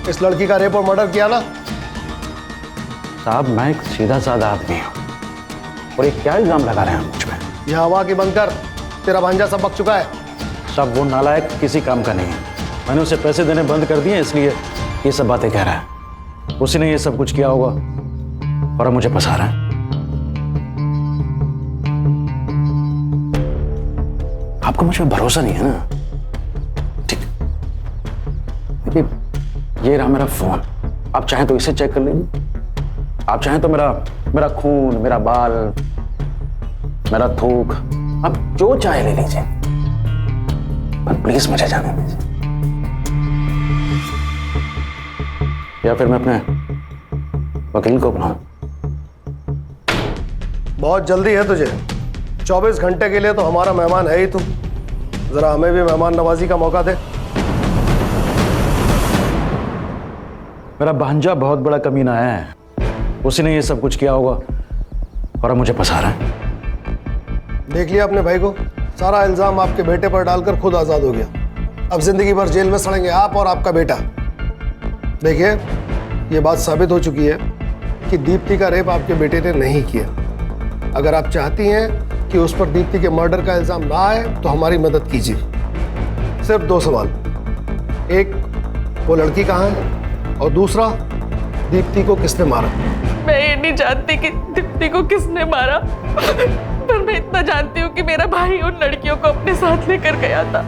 इस लड़की का रेप और मर्डर किया ना? साहब मैं एक सीधा साधा आदमी हूँ और ये क्या इल्जाम लगा रहे हैं मुझ पे? यह हवा की बंद कर, तेरा भांजा सब बक चुका है। सब वो नालायक किसी काम का नहीं है। मैंने उसे पैसे देने बंद कर दिए इसलिए ये सब बातें कह रहा है। उसी ने ये सब कुछ किया होगा और अब मुझे फंसा रहा है। आपको मुझ पर भरोसा नहीं है ना? ठीक, देखिए ये रहा मेरा फोन, आप चाहें तो इसे चेक कर लीजिए। आप चाहें तो मेरा खून, मेरा बाल, मेरा थूक, आप जो चाहे ले लीजिए, पर प्लीज मुझे जाने दीजिए। या फिर मैं अपने वकील को बुलाऊं? बहुत जल्दी है तुझे, 24 घंटे के लिए तो हमारा मेहमान है ही तू। जरा हमें भी मेहमान नवाजी का मौका दे। मेरा भांजा बहुत बड़ा कमीना है, उसी ने ये सब कुछ किया होगा और अब मुझे फंसा रहा है। देख लिया अपने भाई को, सारा इल्जाम आपके बेटे पर डालकर खुद आजाद हो गया। अब जिंदगी भर जेल में सड़ेंगे आप और आपका बेटा। देखिए ये बात साबित हो चुकी है कि दीप्ति का रेप आपके बेटे ने नहीं किया। अगर आप चाहती हैं कि उस पर दीप्ति के मर्डर का इल्जाम ना आए तो हमारी मदद कीजिए। सिर्फ 2 सवाल, एक वो लड़की कहाँ है और दूसरा दीप्ति को किसने मारा? मैं ये नहीं जानती कि दीप्ति को किसने मारा, पर मैं इतना जानती हूँ कि मेरा भाई उन लड़कियों को अपने साथ लेकर गया था।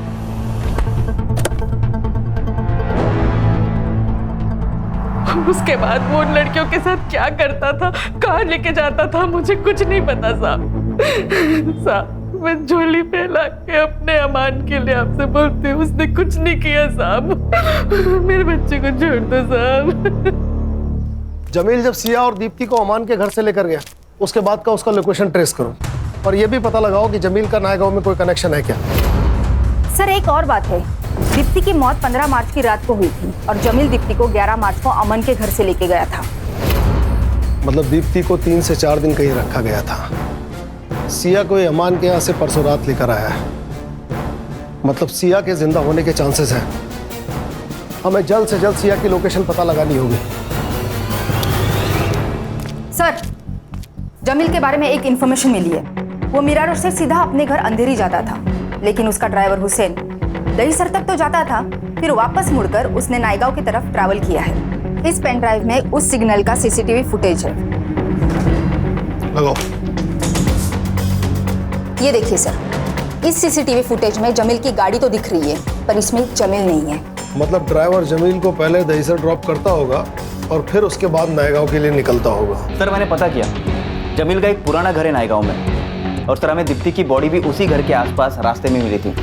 उसके बाद वो उन लड़कियों के साथ क्या करता था, कहाँ लेके जाता था, मुझे कुछ नहीं पता साहब। साहब मैं झोली फैला के अपने अमान के लिए आपसे बोलती हूँ, उसने कुछ नहीं किया साहब। मेरे बच्चे को छोड़ दो साहब। जमील जब सिया और दीप्ति को अमान के घर से लेकर गया, उसके बाद का उसका लोकेशन ट्रेस करो और ये भी पता लगाओ कि जमील का नायगांव में कोई कनेक्शन है क्या। सर एक और बात है, दीप्ति की मौत 15 मार्च की रात को हुई थी और जमील दीप्ति को 11 मार्च को अमन के घर से लेके गया था। मतलब दीप्ति को 3 से 4 दिन कहीं रखा गया था। सिया को ये अमान के यहाँ से परसों रात लेकर आया है। मतलब सिया के जिंदा होने के चांसेस हैं। हमें जल्द से जल्द सिया की लोकेशन पता लगानी होगी। सर जमील के बारे में एक इन्फॉर्मेशन मिली है। वो मीरा रोड से सीधा अपने घर अंधेरी जाता था, लेकिन उसका ड्राइवर हुसैन दहीसर तक तो जाता था, फिर वापस मुड़कर उसने नायगांव की तरफ ट्रैवल किया है। इस पेन ड्राइव में उस सिग्नल का सीसीटीवी फुटेज है। लगाओ। ये देखिए सर, इस सीसीटीवी फुटेज में जमील की गाड़ी तो दिख रही है, पर इसमें जमील नहीं है। मतलब ड्राइवर जमील को पहले दहीसर ड्रॉप करता होगा और फिर उसके बाद नायगांव के लिए निकलता होगा। सर मैंने पता किया, जमील का एक पुराना घर है नायगांव में और सर हमें दीप्ति की बॉडी भी उसी घर के आसपास रास्ते में मिली थी।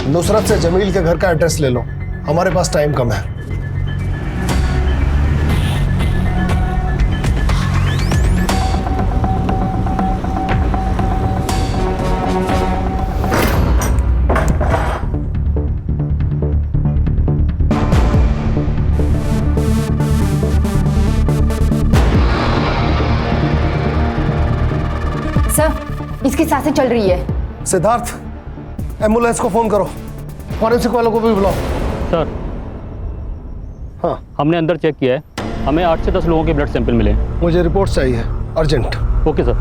नुसरत से जमील के घर का एड्रेस ले लो, हमारे पास टाइम कम है। सर इसकी सांसें चल रही है। सिद्धार्थ एम्बुलेंस को फोन करो, फॉरेंसिक वालों को भी बुलाओ। सर हाँ हमने अंदर चेक किया है, हमें 8 से 10 लोगों के ब्लड सैंपल मिले। मुझे रिपोर्ट चाहिए अर्जेंट। Okay sir.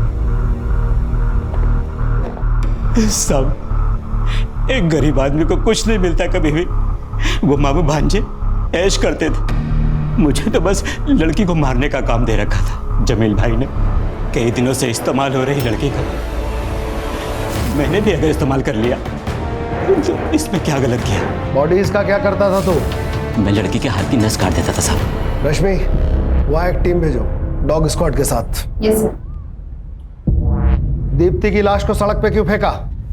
साहब एक गरीब आदमी को कुछ नहीं मिलता कभी भी। वो मामू भांजे ऐश करते थे, मुझे तो बस लड़की को मारने का काम दे रखा था जमील भाई ने। कई दिनों से इस्तेमाल हो रही लड़की का मैंने भी अगर इस्तेमाल कर लिया तो इसमें क्या गलत किया? बॉडीज का क्या करता था तू? मैं लड़की के हाथ की नस काट देता था साहब। रश्मि वहाँ एक टीम भेजो डॉग स्क्वाड के साथ। Yes sir. दीप्ति की लाश को सड़क पे क्यों फेंका?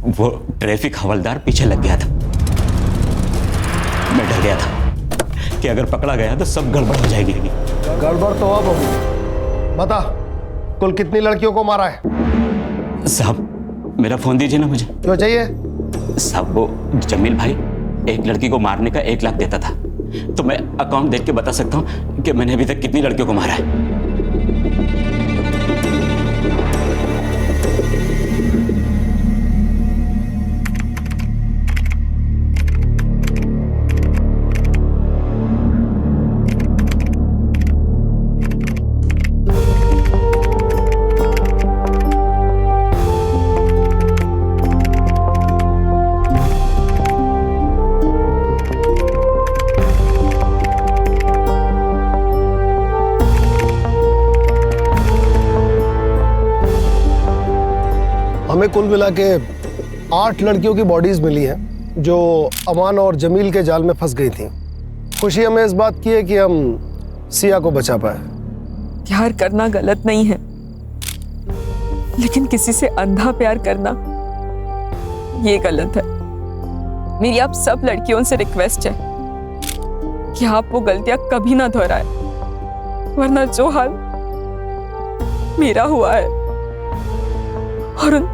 वो ट्रैफिक हवलदार पीछे लग गया था। मैं डर गया था कि अगर पकड़ा गया तो सब गड़बड़ हो जाएगी। गड़बड़ तो अब होगी। बता कुल कितनी लड़कियों को मारा है? साहब मेरा फोन दीजिए ना मुझे। क्यों चाहिए? साहब वो जमील भाई एक लड़की को मारने का 1 लाख देता था, तो मैं अकाउंट देख के बता सकता हूँ कि मैंने अभी तक कितनी लड़कियों को मारा है। हमें कुल मिला के 8 लड़कियों की बॉडीज मिली हैं जो अमान और जमील के जाल में फंस गई थी। खुशी हमें इस बात की है कि हम सिया को बचा पाए। प्यार करना गलत नहीं है, लेकिन किसी से अंधा प्यार करना ये गलत है। मेरी आप सब लड़कियों से रिक्वेस्ट है कि आप वो गलतियां कभी ना दोहराए, वरना जो हाल मेरा हुआ है और उन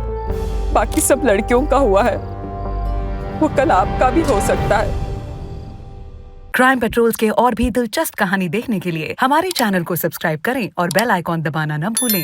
बाकी सब लड़कियों का हुआ है वो कल आपका भी हो सकता है। क्राइम पेट्रोल्स के और भी दिलचस्प कहानी देखने के लिए हमारे चैनल को सब्सक्राइब करें और बेल आइकॉन दबाना न भूलें।